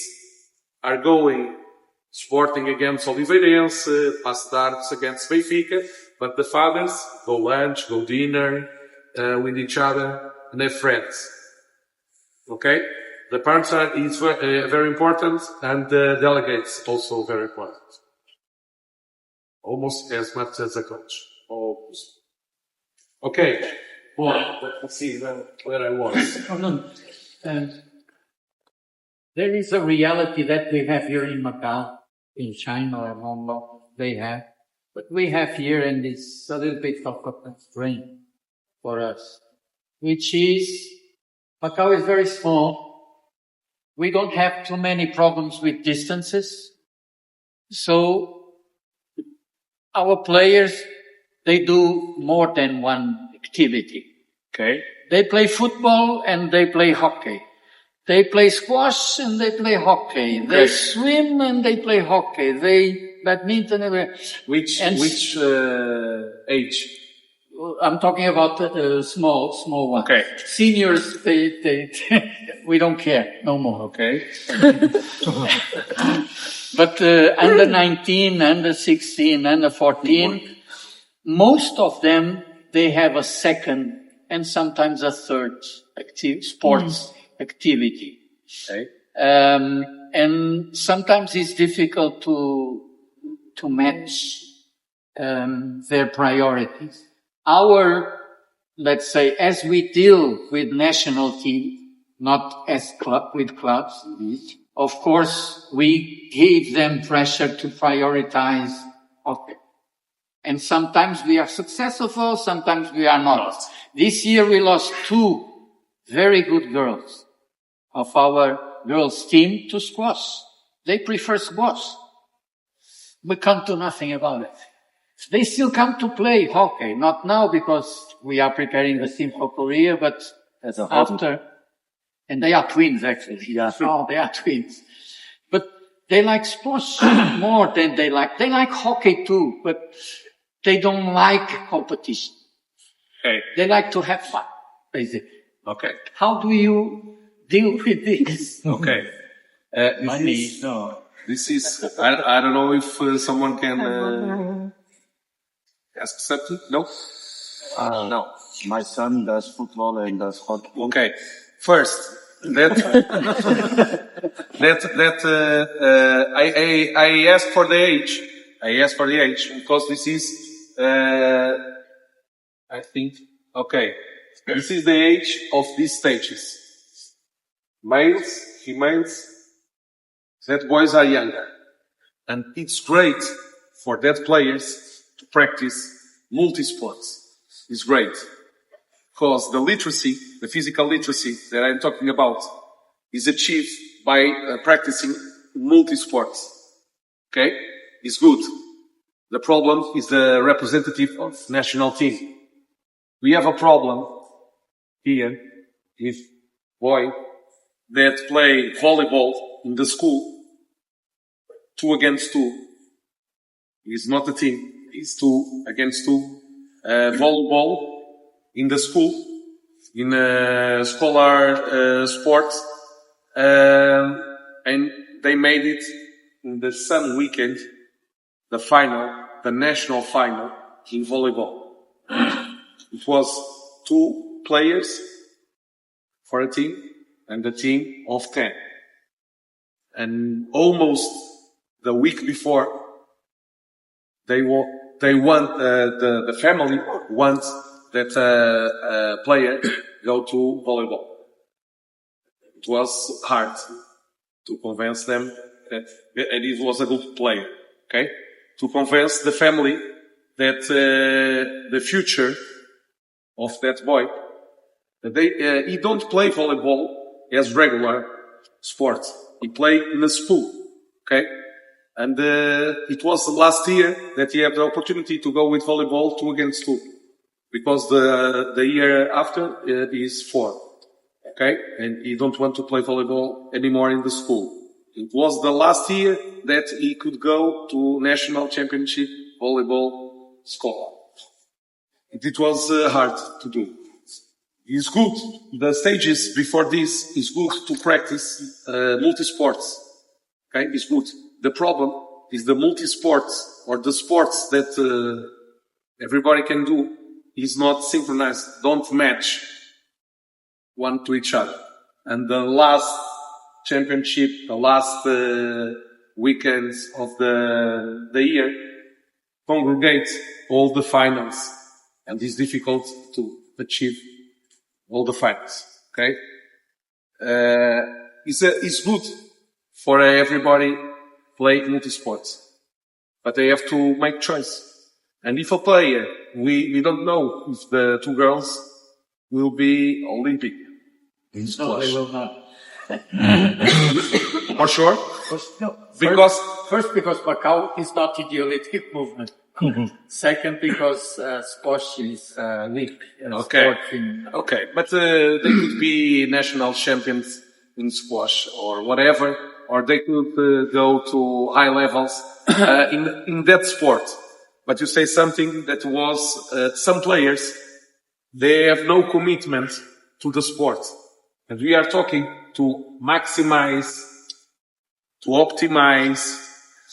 are going Sporting against Oliveirense, Passo de Arcos against Benfica, but the fathers go lunch, go dinner, with each other, and have friends. Okay? The parents is very important, and the delegates also very important. Almost as much as a coach. Almost. Okay. Well, let's see where I was. There is a reality that we have here in Macau, in China or Hong Kong, they have. But we have here, and it's a little bit of a constraint for us, which is, Macau is very small. We don't have too many problems with distances. So, our players, they do more than one activity. Okay. They play football and they play hockey. They play squash and they play hockey. Okay. They swim and they play hockey. They badminton and Which age? I'm talking about small ones. Okay. Seniors, they we don't care no more. Okay. But under 19, under 16, under 14, most of them, they have a second and sometimes a third sports activity. Okay. And sometimes it's difficult to match their priorities. Let's say, as we deal with national team, not as with clubs, of course, we give them pressure to prioritize hockey. And sometimes we are successful, sometimes we are not. This year we lost 2 very good girls of our girls' team to squash. They prefer squash. We can't do nothing about it. They still come to play hockey, not now because we are preparing the team for Korea, but after. And they are twins, actually. Yeah. Oh, they are twins. But they like sports more than they like hockey too, but they don't like competition. Okay. They like to have fun, basically. Okay. How do you deal with this? Okay. This is, I don't know if someone can ask something. No? No. My son does football and does hockey. Okay. First, I asked for the age. I asked for the age because this is, I think, okay. This is the age of these stages. Males, females, that boys are younger. And it's great for that players to practice multi-sports. It's great. Because the literacy, the physical literacy that I'm talking about is achieved by practicing multi-sports. Okay? It's good. The problem is the representative of national team. We have a problem here with boy that play volleyball in the school, 2 against 2. It's not a team, it's 2 against 2. Volleyball in the school, in scholar sports, and they made it in the same weekend, the final, the national final in volleyball. It was 2 players for a team and a team of 10. And almost the week before, the family wants that player go to volleyball. It was hard to convince them that, and it was a good player, okay? To convince the family that the future of that boy, that he don't play volleyball as regular sport. He play in a school, okay? And it was last year that he had the opportunity to go with volleyball 2 against 2. Because the year after is 4. okay? And he don't want to play volleyball anymore in the school. It was the last year that he could go to national championship volleyball school. It was hard to do. It's good. The stages before this is good to practice multi-sports. Okay, it's good. The problem is the multi-sports or the sports that everybody can do is not synchronized, don't match one to each other. And the last championship, the last weekends of the year congregate all the finals, and it's difficult to achieve all the finals. Okay, it's good for everybody play multi-sports, but they have to make choice. And if a player, we don't know if the two girls will be Olympic in No, they squash. will not. For sure? No, Because first because Macau is not in the Olympic movement. Second, because squash is league. Okay. Sport in, Okay, but they could be national champions in squash or whatever, or they could go to high levels in that sport. But you say something that was some players, they have no commitment to the sport. And we are talking to maximize, to optimize,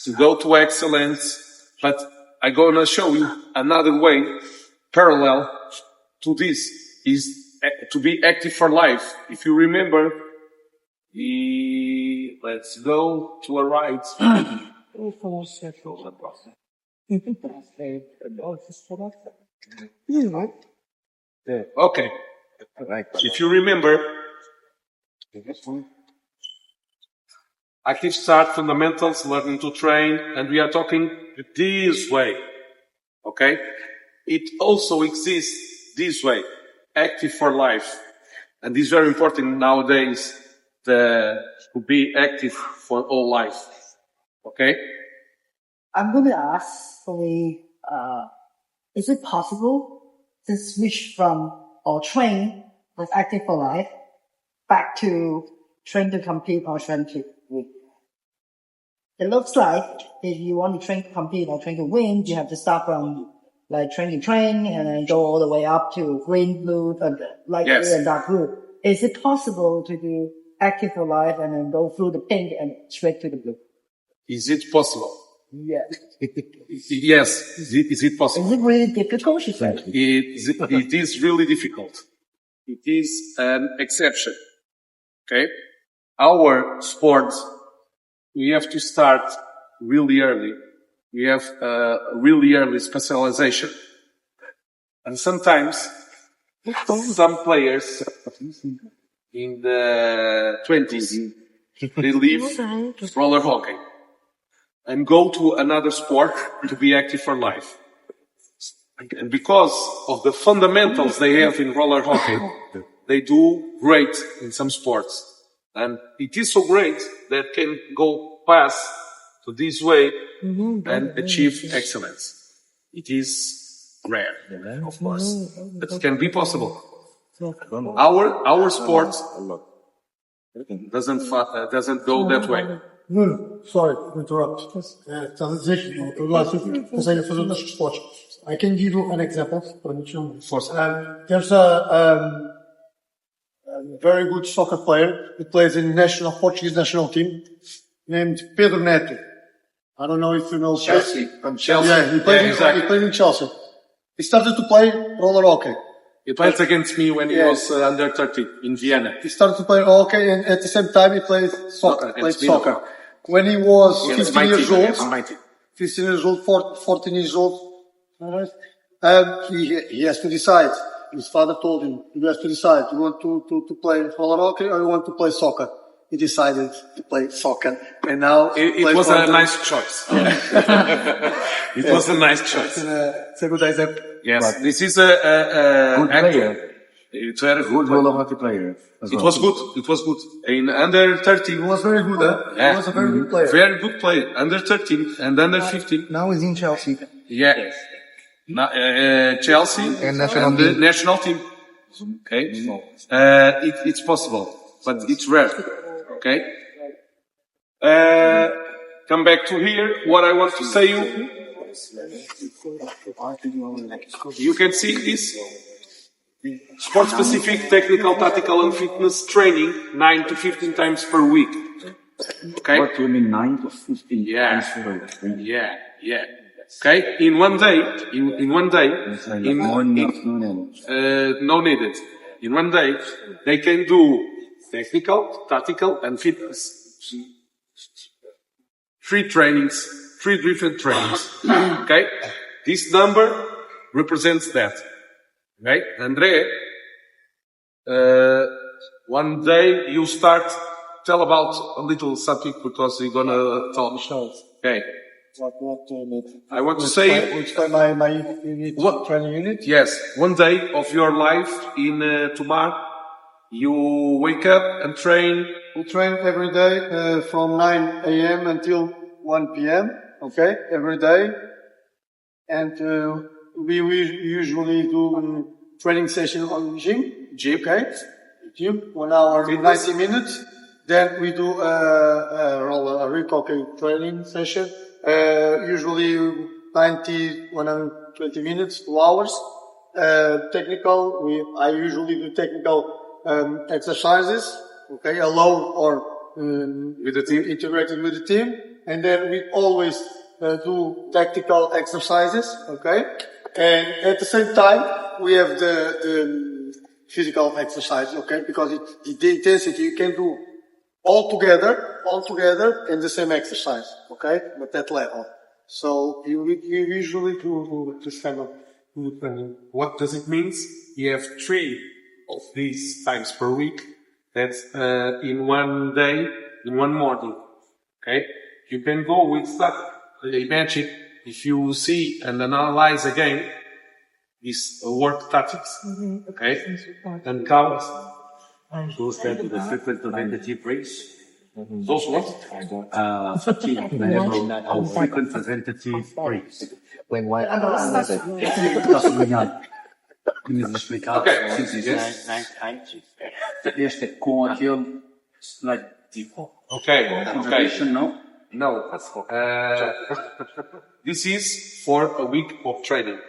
to go to excellence. But I'm going to show you another way, parallel to this, is to be active for life. If you remember, let's go to a right. Okay. If you remember, active start, fundamentals, learning to train, and we are talking this way. Okay? It also exists this way, active for life. And this is very important nowadays to be active for all life. Okay? I'm going to ask, is it possible to switch from or train with active for life back to train to compete or train to win? It looks like if you want to train to compete or train to win, you have to start from like train to train and then go all the way up to green, blue, light blue and dark blue. Is it possible to do active for life and then go through the pink and straight to the blue? Is it possible? Yeah. Yes. Is it possible? Is it really difficult, she said? It is really difficult. It is an exception. Okay? Our sport, we have to start really early. We have really early specialization. And sometimes, some players in the 20s, they leave roller hockey and go to another sport to be active for life. And because of the fundamentals they have in roller hockey, they do great in some sports. And it is so great that can go past to this way and achieve excellence. It is rare, of course, but it can be possible. Our sport doesn't go that way. No, sorry to interrupt. Transition, I can give you an example. There's a very good soccer player who plays in Portuguese national team named Pedro Neto. I don't know if you know Chelsea. From Chelsea. Yeah, he played in Chelsea. He started to play roller hockey. He played against me when he was under 30 in Vienna. He started to play hockey and at the same time he played soccer. When he was 15 years old, 15 years old, 14 years old, he has to decide. His father told him, you have to decide. You want to play roller hockey or you want to play soccer? He decided to play soccer. And now it was a nice choice. It was a nice choice. It's a good example. Yes, this is a Good player. It's very Good roller hockey player. It was good. It was good. In under 13. He was very good, huh? He was a very good player. Very good player. Under 13 and under 15. Now he's in Chelsea. Yeah. Chelsea And national the team. national team. Okay? It's possible, but it's rare. Okay? Come back to here. What I want to say you can see this sport-specific, technical, tactical, and fitness training 9 to 15 times per week. Okay? What do you mean 9 to 15 times per week? Yeah. Okay? In one day, no needed. In one day, they can do technical, tactical, and fitness. 3 different trainings. Okay? This number represents that. Okay? Andre, one day you tell about a little something because you're gonna tell me. Okay. What do you need? I want to say... Which time my unit, training unit? Yes. One day of your life in Tomar, you wake up and train. We train every day from 9 a.m. until 1 p.m. Okay, every day. And we usually do training session on gym. Okay, gym 1 hour 90 minutes. Then we do a Rink training session. Usually 120 minutes, 2 hours. Technical, I usually do technical exercises, okay, alone or with the team, integrated with the team. And then we always do tactical exercises, okay. And at the same time, we have the physical exercise, okay, because the intensity you can do all together in the same exercise, okay, at that level. So you usually do this kind of training. What does it mean? You have 3 of these times per week. That's in one day, in one morning. Okay? You can go with that. Imagine if you see and analyze again this work tactics. Okay? And count. Those that do the frequent preventative breaks. Those what? Frequent preventative breaks. When why? Kun je explicar? De eerste com aquele like tipo. Okay. No. No. This is for a week of training.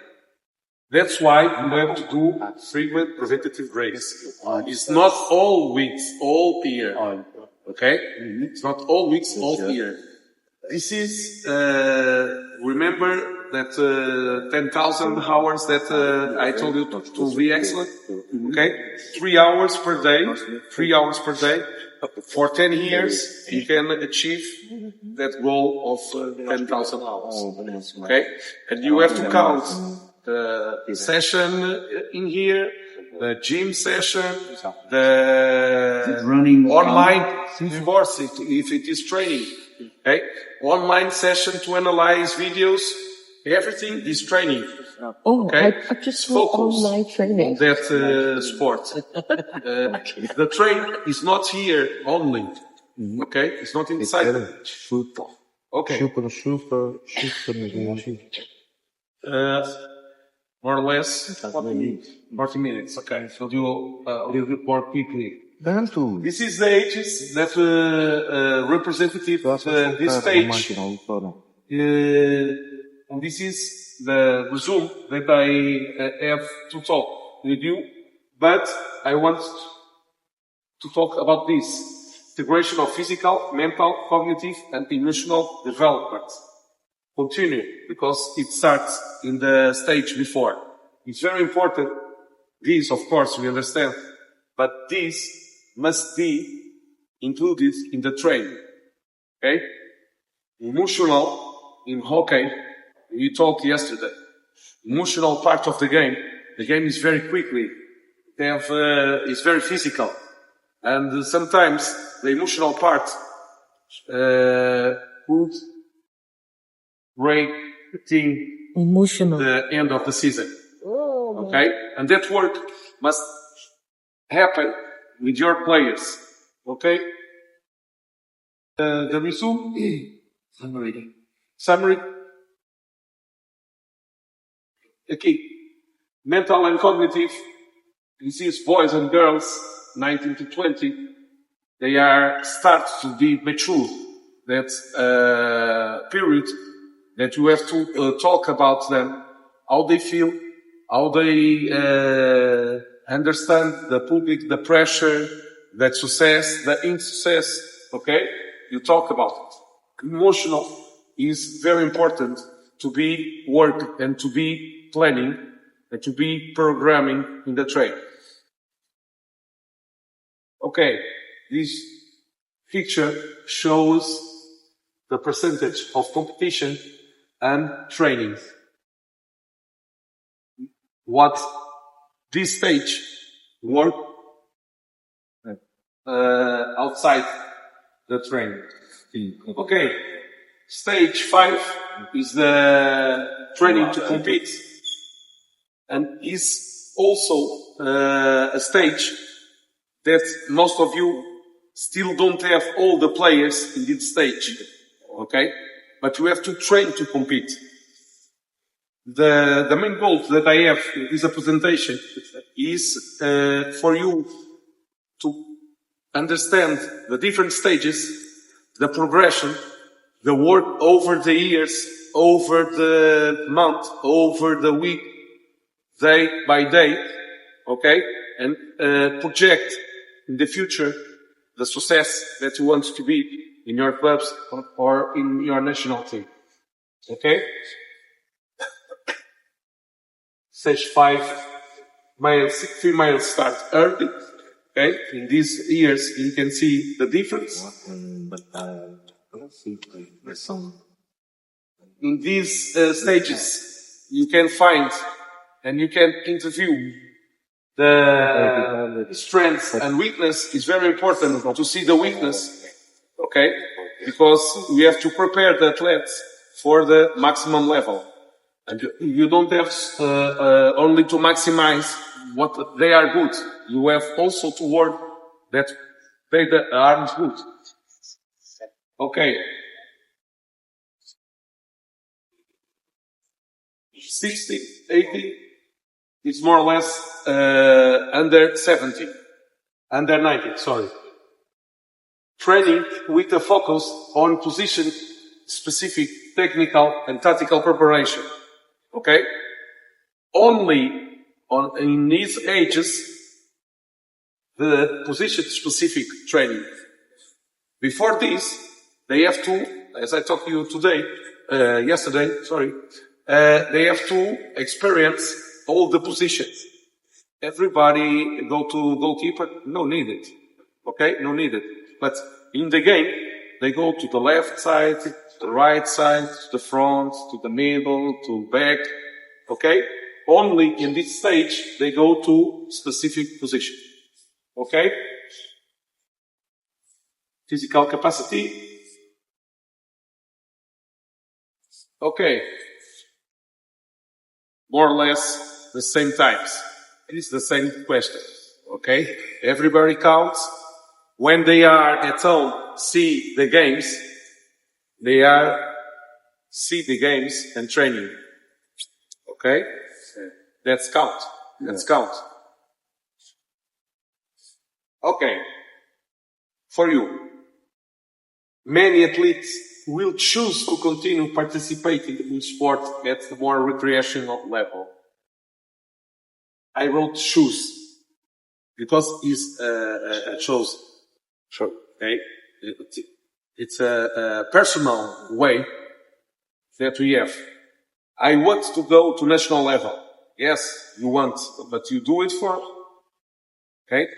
That's why you have to do frequent preventative breaks. It's not all weeks, all year. Okay? It's not all weeks, all year. This is, remember that 10,000 hours that I told you to be excellent? Okay? 3 hours per day. For 10 years, you can achieve that goal of 10,000 hours. Okay? And you have to count the session in here, the gym session, the running online, of course, if it is training. Okay? Online session to analyze videos, everything is training. Oh, okay? I just saw online training. On that sport. The train is not here only. Okay? It's not inside. Okay. More or less 40 minutes. Okay, so do a little bit more quickly. This is the ages that representative of this stage. And this is the resume that I have to talk with you. But I want to talk about this. Integration of physical, mental, cognitive, and emotional development. Continue, because it starts in the stage before. It's very important. This, of course, we understand. But this must be included in the training. Okay? Emotional, in hockey, we talked yesterday. Emotional part of the game is very quickly. It's very physical. And sometimes the emotional part could break the end of the season. Okay? And that work must happen with your players. Okay? The resume? Summary. Okay. Mental and cognitive these boys and girls, 19 to 20, they start to be mature. That's period that you have to talk about them, how they feel, how they understand the public, the pressure, the success, the insuccess. Okay, you talk about it. Emotional is very important to be work and to be planning and to be programming in the train. Okay, this picture shows the percentage of competition and training. What this stage work outside the training. Okay, stage 5 is the training to compete, and is also a stage that most of you still don't have all the players in this stage. Okay, but you have to train to compete. The main goal that I have in this presentation is for you to understand the different stages, the progression, the work over the years, over the month, over the week, day by day, okay? And project in the future the success that you want to be in your clubs or in your national team. Okay? Stage 5, females start early. Okay? In these years, you can see the difference. In these stages, you can find and you can interview the strengths and weakness. Is very important to see the weakness. Okay? Because we have to prepare the athletes for the maximum level. And you don't have only to maximize what they are good. You have also to work that they aren't good. Okay. 60, 80 is more or less under 70. Under 90, sorry. Training with a focus on position specific technical and tactical preparation. Okay? Only in these ages, the position specific training. Before this, they have to, as I talked to you yesterday, they have to experience all the positions. Everybody go to goalkeeper? No needed. Okay? No needed. But in the game, they go to the left side, to the right side, to the front, to the middle, to back. Okay? Only in this stage, they go to specific position. Okay? Physical capacity. Okay. More or less the same times. It is the same question. Okay? Everybody counts. When they are at home, see the games and training. Okay? That's count. That's count. Okay. For you. Many athletes will choose to continue participating in sport at the more recreational level. I wrote choose because it's a choice. Sure. Okay. It's a personal way that we have. I want to go to national level. Yes, you want, but you do it for. Okay.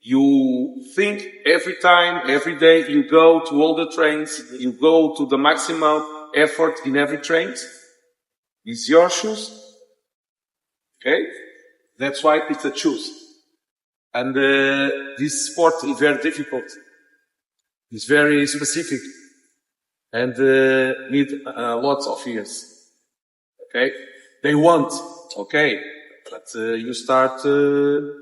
You think every time, every day, you go to all the trains, you go to the maximum effort in every train. It's your shoes. Okay? That's why it's a choose. And this sport is very difficult. It's very specific. And need lots of years. Okay? They want. Okay. But you start a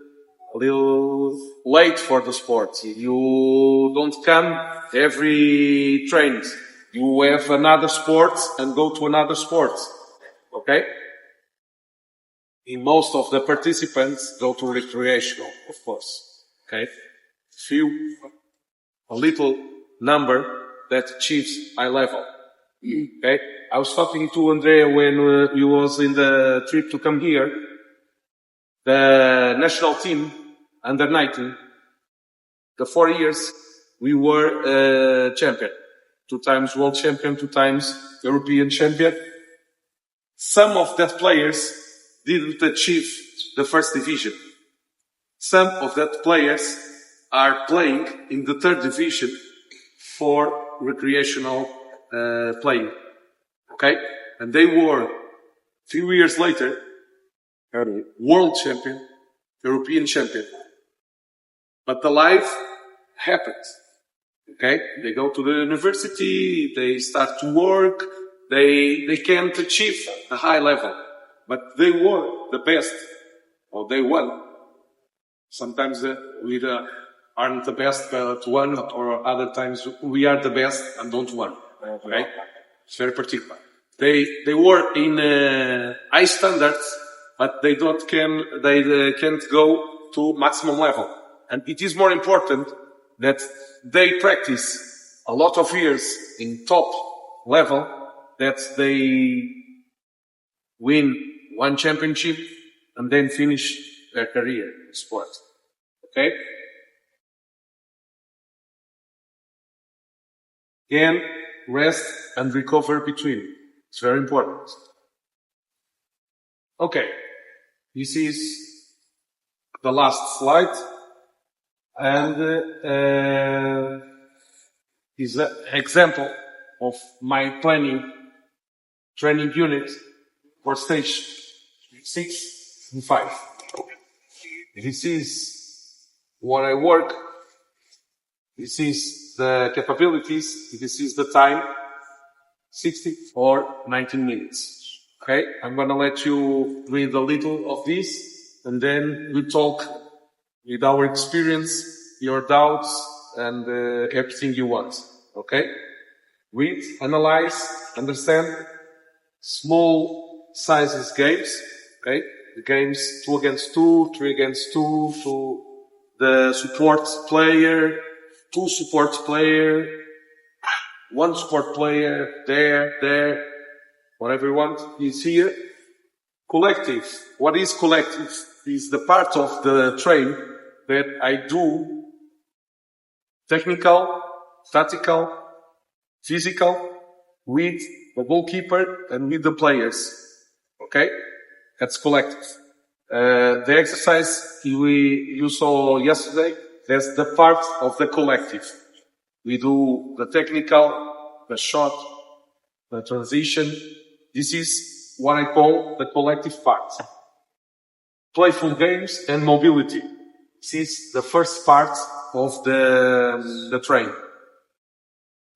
little late for the sport. You don't come every train. You have another sport and go to another sport. Okay? in most of the participants go to recreational, of course. Okay? A little number that achieves high level. Okay? I was talking to Andrea when he was in the trip to come here. The national team, under 19, the 4 years, we were champion. 2 times world champion, 2 times European champion. Some of that players didn't achieve the first division. Some of that players are playing in the 3rd division for recreational playing. Okay? And they were, few years later, world champion, European champion. But the life happens. Okay? They go to the university, they start to work, they can't achieve a high level. But they were the best, or they won. Sometimes we aren't the best but won, or other times we are the best and don't win. Okay? It's very particular. They were in high standards, but they can't go to maximum level. And it is more important that they practice a lot of years in top level, that they win 1 championship and then finish their career in sport. Okay? Again, rest and recover between. It's very important. Okay. This is the last slide. And is an example of my training unit for stage 6 and 5. This is what I work. This is the capabilities. This is the time. 60 or 19 minutes. Okay? I'm gonna let you read a little of this, and then we talk with our experience, your doubts, and everything you want. Okay? Read, analyze, understand. Small sizes games. Okay? The games 2 against 2, 3 against 2, to the support player, 2 support player, 1 support player, there, whatever you want is here. Collective. What is collective? Is the part of the train that I do technical, tactical, physical, with the goalkeeper and with the players. Okay? That's collective. The exercise you saw yesterday, that's the part of the collective. We do the technical, the shot, the transition. This is what I call the collective part. Playful games and mobility. This is the first part of the train.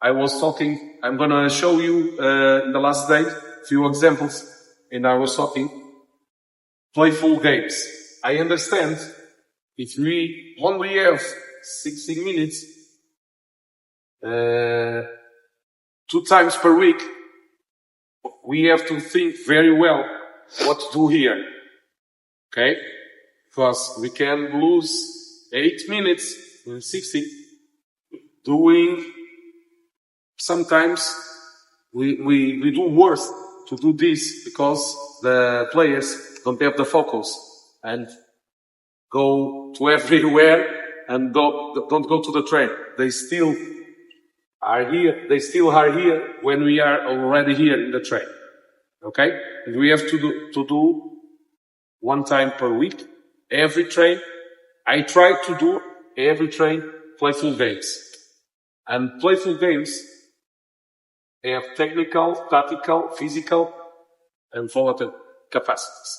I'm gonna show you, in the last day, few examples, and I was talking playful games. I understand if we only have 60 minutes, 2 times per week, we have to think very well what to do here. Okay? Because we can lose 8 minutes in 60 doing, sometimes we do worse to do this because the players don't have the focus and go to everywhere and don't go to the train. They still are here when we are already here in the train. Okay? And we have to do 1 time per week, every train. I try to do every train playful games. And playful games have technical, tactical, physical, and volatile capacities.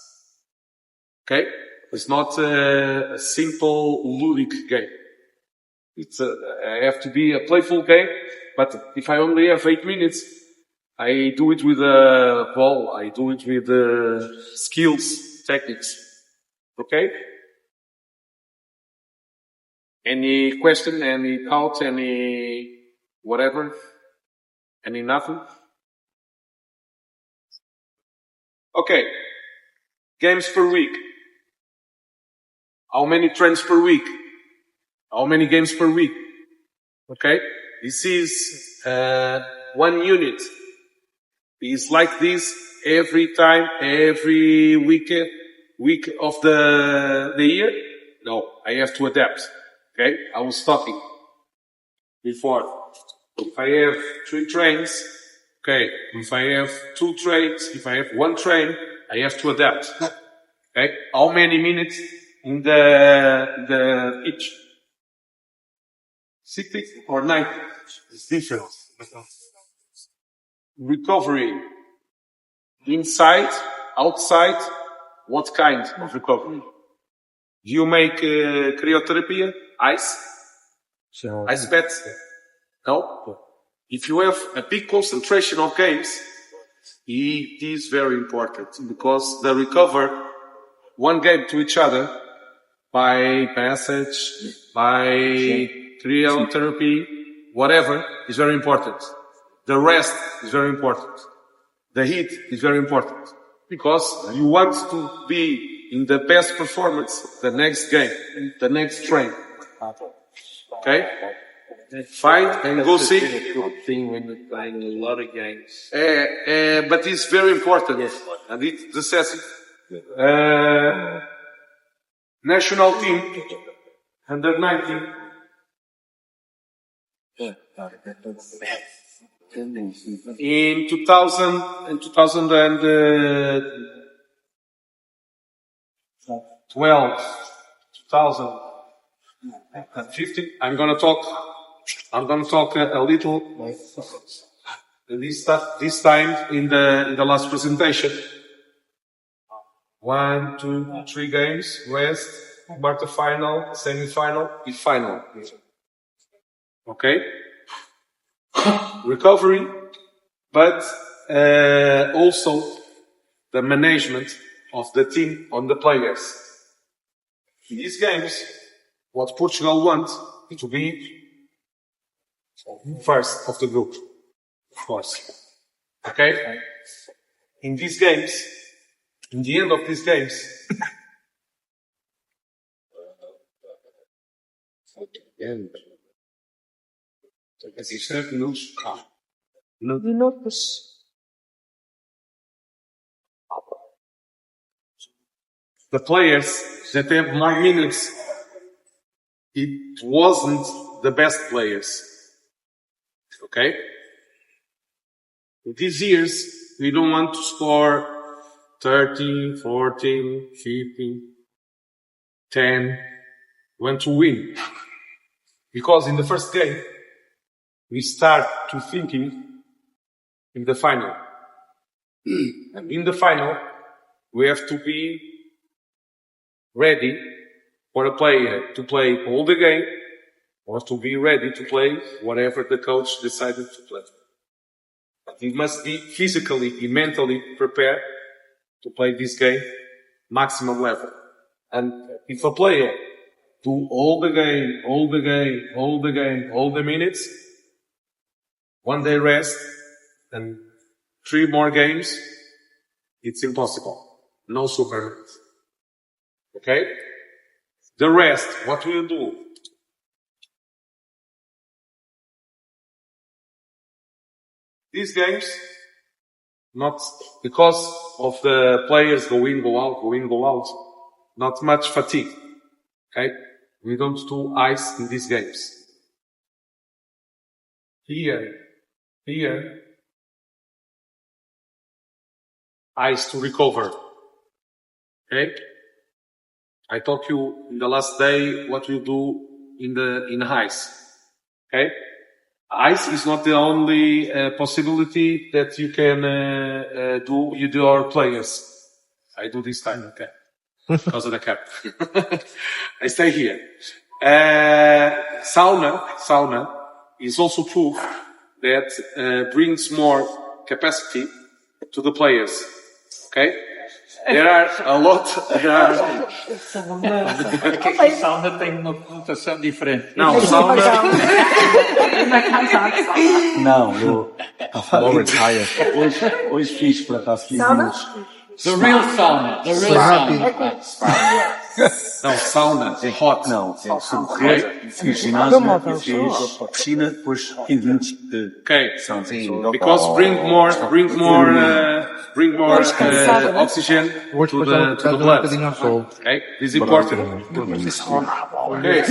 Okay? It's not a simple ludic game. I have to be a playful game, but if I only have 8 minutes, I do it with a ball, I do it with skills, techniques. Okay? Any question, any doubt, any whatever? Any nothing? Okay. games per week? How many trains per week? How many games per week? Okay? This is 1 unit. It's like this every time, every week of the year? No, I have to adapt. Okay? I was talking before. If I have 3 trains, okay, if I have 2 trains, if I have 1 train, I have to adapt. Okay? How many minutes in the each? 60 or 90? It's different. Recovery. Inside, outside, what kind of recovery? Do you make cryotherapy? Ice? Ice baths? No? If you have a big concentration of games, it is very important because they recover one game to each other by passage, by cryotherapy, whatever is very important. The rest is very important. The heat is very important because you want to be in the best performance the next game, the next train. Okay? Find and go see. That's a good thing when you're playing a lot of games. But it's very important. Yes. And it's necessary. National team, under 19. In 2012, 2015, I'm gonna talk a little this time in the last presentation. 1, 2, 3 games, West, quarterfinal, semi-final, and final. Okay? Recovery, but also the management of the team on the players. In these games, what Portugal wants to be first of the group, of course. Okay? In these games, in the end of these games, the players that have more minutes, it wasn't the best players. Okay? These years, we don't want to score 13, 14, 15, 10. We want to win. Because in the first game, we start to thinking in the final. And in the final, we have to be ready for a player to play all the game or to be ready to play whatever the coach decided to play. But he must be physically and mentally prepared to play this game maximum level. And if a player do all the minutes, one day rest, and 3 more games, it's impossible. No Superman. Okay? The rest, what will you do? These games, not because of the players go in, go out, not much fatigue. Okay? We don't do ice in these games. Here, ice to recover. Okay? I taught you in the last day what we do in ice. Okay? Ice is not the only possibility that you can do with your players. I do this time, okay? Because of the cap. I stay here. Sauna is also proof that brings more capacity to the players. Okay? There are a lot. Sauna tem uma conotação diferente. Não, sauna. Não, eu lower tire. Hoje fiz por acaso 15 minutos. The real sauna. The real sauna. Não, sauna é hot. Não, fiz ginásio, fiz piscina, depois 15 minutos de Okay, because bring more oxygen to the blood. Okay, this is important. Okay,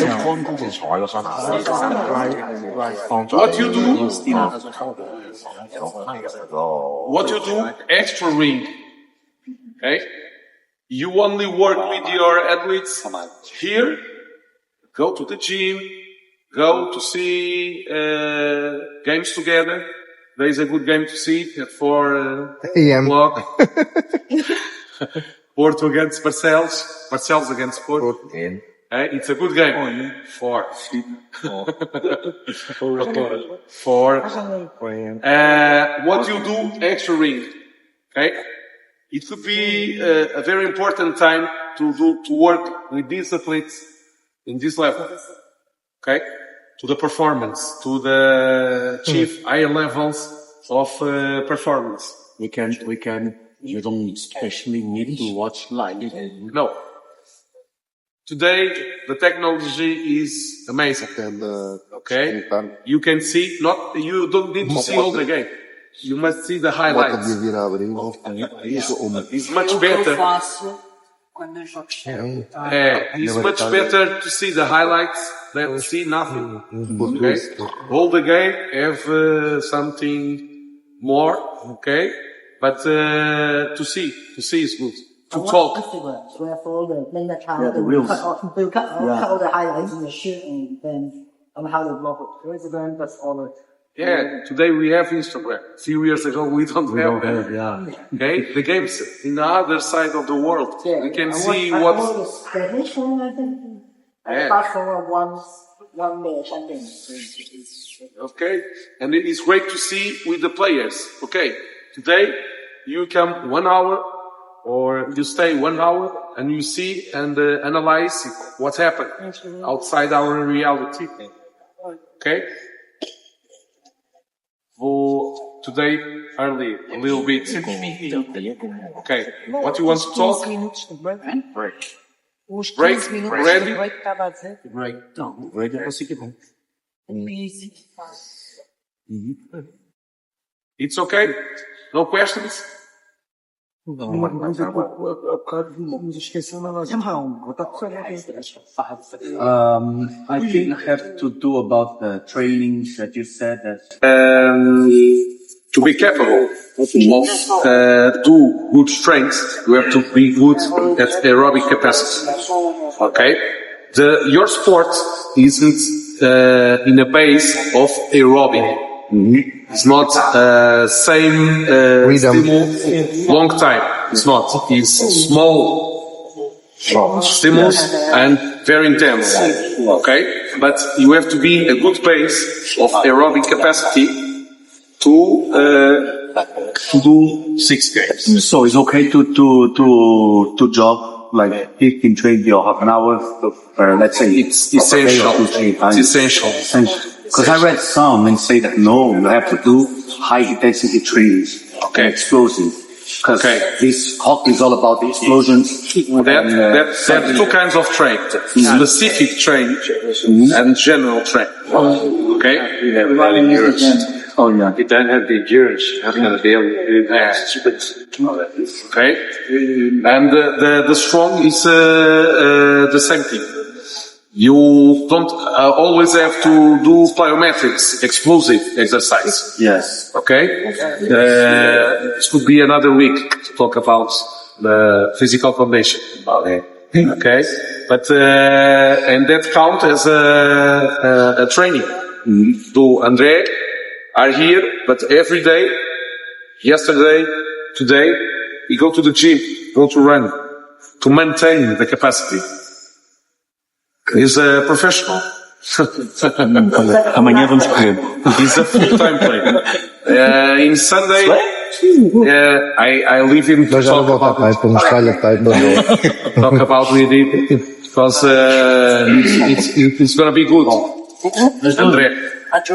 what you do extra ring. Okay, you only work with your athletes here. Go to the gym. Go to see games together. There is a good game to see at 4 o'clock. Porto against Barcelos. Barcelos against Porto. It's a good game. 4. 4. What you do extra ring. Okay? It could be a very important time to work with these athletes in this level. Okay? To the performance, to the achieve higher levels of performance. We you don't especially need to watch live. No. Today, the technology is amazing. Okay? You can see, you don't need to see all the game. You must see the highlights. It's much better. It's much better to see the highlights than to see nothing. Okay? All the game have something more, okay? But to see is good. To talk. Afterwards, where for the account, they'll cut all the highlights in the shoot and then on how to block it. Instagram, that's all it. Yeah, today we have Instagram. A few years ago we don't have that. Okay, the games in the other side of the world. You can see what. Spanish one, I think. Apart from one day something. Okay, and it is great to see with the players. Okay, today you come 1 hour or you stay 1 hour and you see and analyze what happened outside our reality. Okay. Today early, a little bit. Okay, what you want to talk? Break? Ready? Break. Não, break eu consigo bom. It's okay? No questions? I think I have to do about the trainings that you said that. To be capable of do good strengths, you have to be good at aerobic capacity. Okay? Your sport isn't in a base of aerobic. It's not same stimulus long time. It's not. It's small stimulus and very intense. Okay? But you have to be a good base of aerobic capacity to do 6 games. So it's okay to jog like 15, 20 or half an hour. Let's say it's essential. It's essential. Because I read some and say that no, you have to do high intensity trainings. Okay. Explosive. Because this hockey is all about the explosions. That's 2 kinds of training. Specific training and general training. Okay? Oh yeah. You don't have the endurance. How can it be able to do that? Okay? And the strong is the same thing. You don't always have to do plyometrics, explosive exercise. Yes. Okay? This could be another week to talk about the physical foundation. Okay? But, and that count as a training. Do Andre are here, but every day, yesterday, today, you go to the gym, go to run, to maintain the capacity. He's a professional. Amanhã vamos correr. He's a full-time player. In Sunday, I leave him to talk about with it because it's going to be good. André.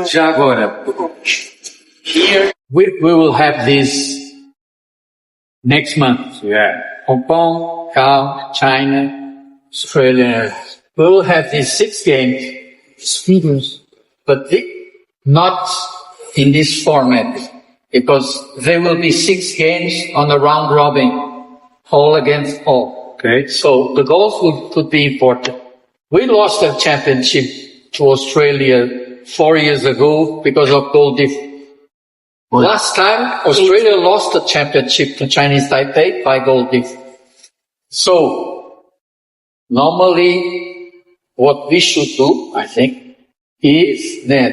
Já agora, here we will have this next month. Yeah. Hong Kong, Macau, China, Australia. We will have these 6 games, but not in this format, because there will be 6 games on a round robin, all against all. Okay. So the goals could be important. We lost the championship to Australia 4 years ago because of goal difference. Last time, Australia lost the championship to Chinese Taipei by goal difference. So, normally, what we should do, I think, is that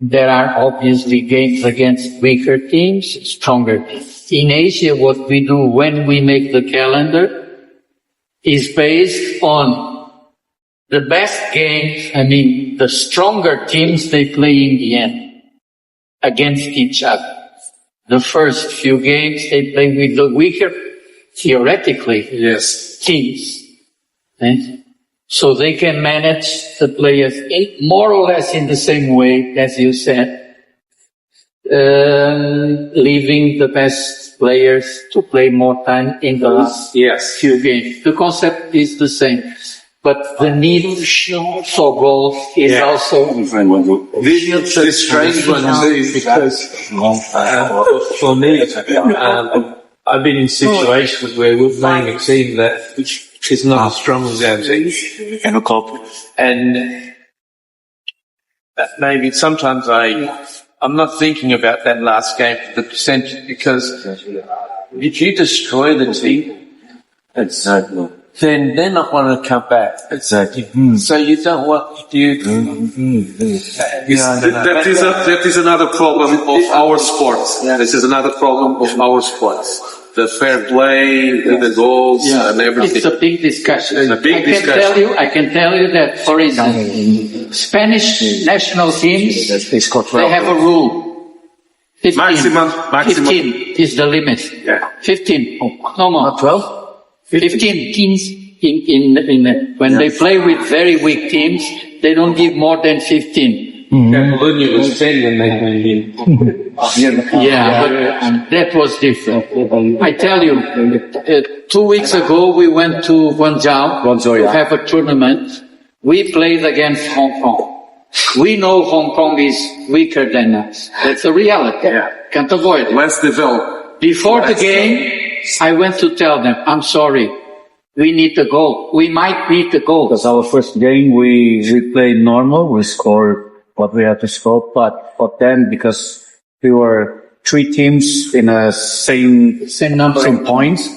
there are obviously games against weaker teams, stronger. In Asia, what we do when we make the calendar is based on the best games, the stronger teams they play in the end against each other. The first few games they play with the weaker, theoretically, teams. Okay? So they can manage the players more or less in the same way, as you said, leaving the best players to play more time in the last few games. The concept is the same. But the need for goals is also... This is a strange one too, because for me, I've been in situations where we're playing a team that is not as strong as our team. And maybe sometimes I'm not thinking about that last game for the percentage, because if you destroy the team, then they're not going to come back. Exactly. So you don't want That is another problem of our sports. This is another problem of our sports. The fair play, the goals, and everything. It's a big discussion. It's a big discussion. I can tell you that, for instance, Spanish national teams, they have a rule. 15. Maximum. 15 is the limit. 15. No more. Not 12? 15 teams when they play with very weak teams, they don't give more than 15. Catalonia was 10 when they came in. But that was different. I tell you, 2 weeks ago we went to Guangzhou to have a tournament. We played against Hong Kong. We know Hong Kong is weaker than us. That's a reality. Can't avoid it. Let's develop. Before the game, I went to tell them, I'm sorry, we need a goal. We might need a goal. Because our first game, we played normal. We scored what we had to score. But for them, because we were 3 teams in a same number, same points,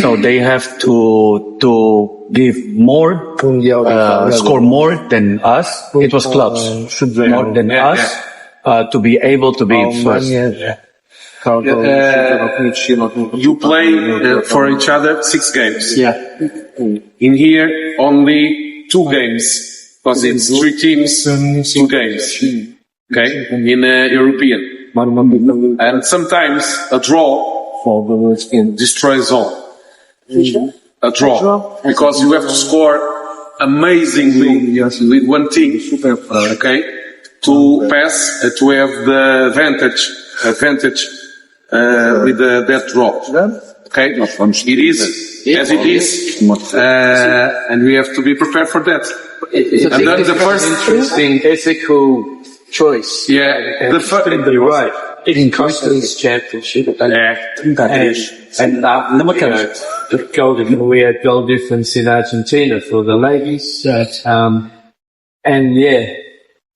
so they have to give more, score more than us. It was clubs, more than us, to be able to be first. You play for each other 6 games. In here, only 2 games, because it's 3 teams, 2 games. Okay, in European. And sometimes a draw destroys all. A draw, because you have to score amazingly with one team. Okay, to pass, to have the advantage. With that draw. Okay? It is as it is, and we have to be prepared for that. And then the first interesting ethical choice. The first, you're right. It cost us championship. And we had goal difference in Argentina for the ladies. And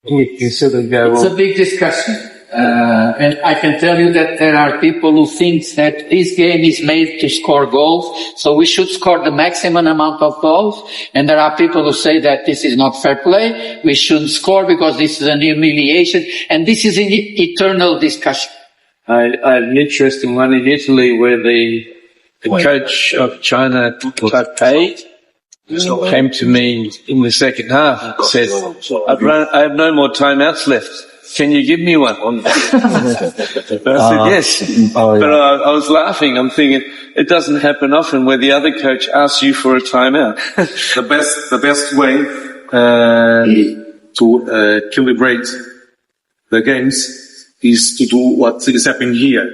you sort of go, it's a big discussion. And I can tell you that there are people who think that this game is made to score goals, so we should score the maximum amount of goals. And there are people who say that this is not fair play, we shouldn't score because this is an humiliation, and this is an eternal discussion. I had an interesting one in Italy where the coach of China Taipei came to me in the second half and said, I have no more timeouts left. Can you give me one? I said yes. But I was laughing. I'm thinking, it doesn't happen often where the other coach asks you for a timeout. the best way to calibrate the games is to do what is happening here.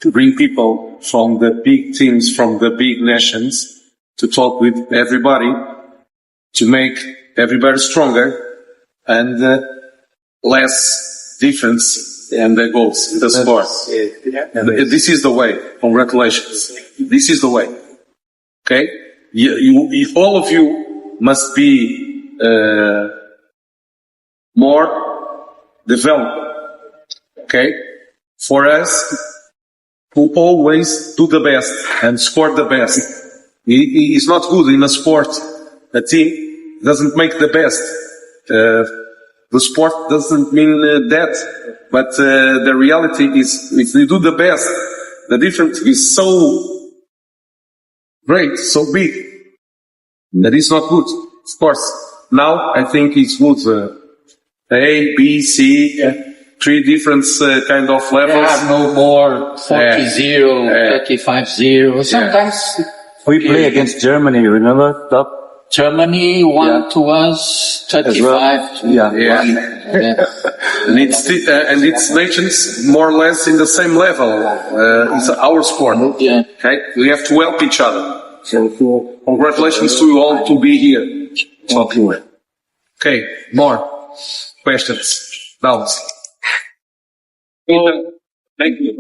to bring people from the big teams, from the big nations, to talk with everybody, to make everybody stronger and less difference in the goals in the sport. And this is the way. Congratulations. This is the way. Okay? If all of you must be more developed. Okay? For us to always do the best and score the best. It's not good in a sport. A team doesn't make the best. The sport doesn't mean that, but the reality is if they do the best, the difference is so great, so big, that is not good. Of course, now I think it's good. A, B, C, 3 different kind of levels. There are no more 40-0, 35-0. Sometimes We play against Germany, remember? Germany won to us 35 to Yeah. 1. And it's nations more or less in the same level. It's our sport. Yeah. Okay? We have to help each other. So congratulations to you all to be here. Okay, more questions, doubts. Thank you.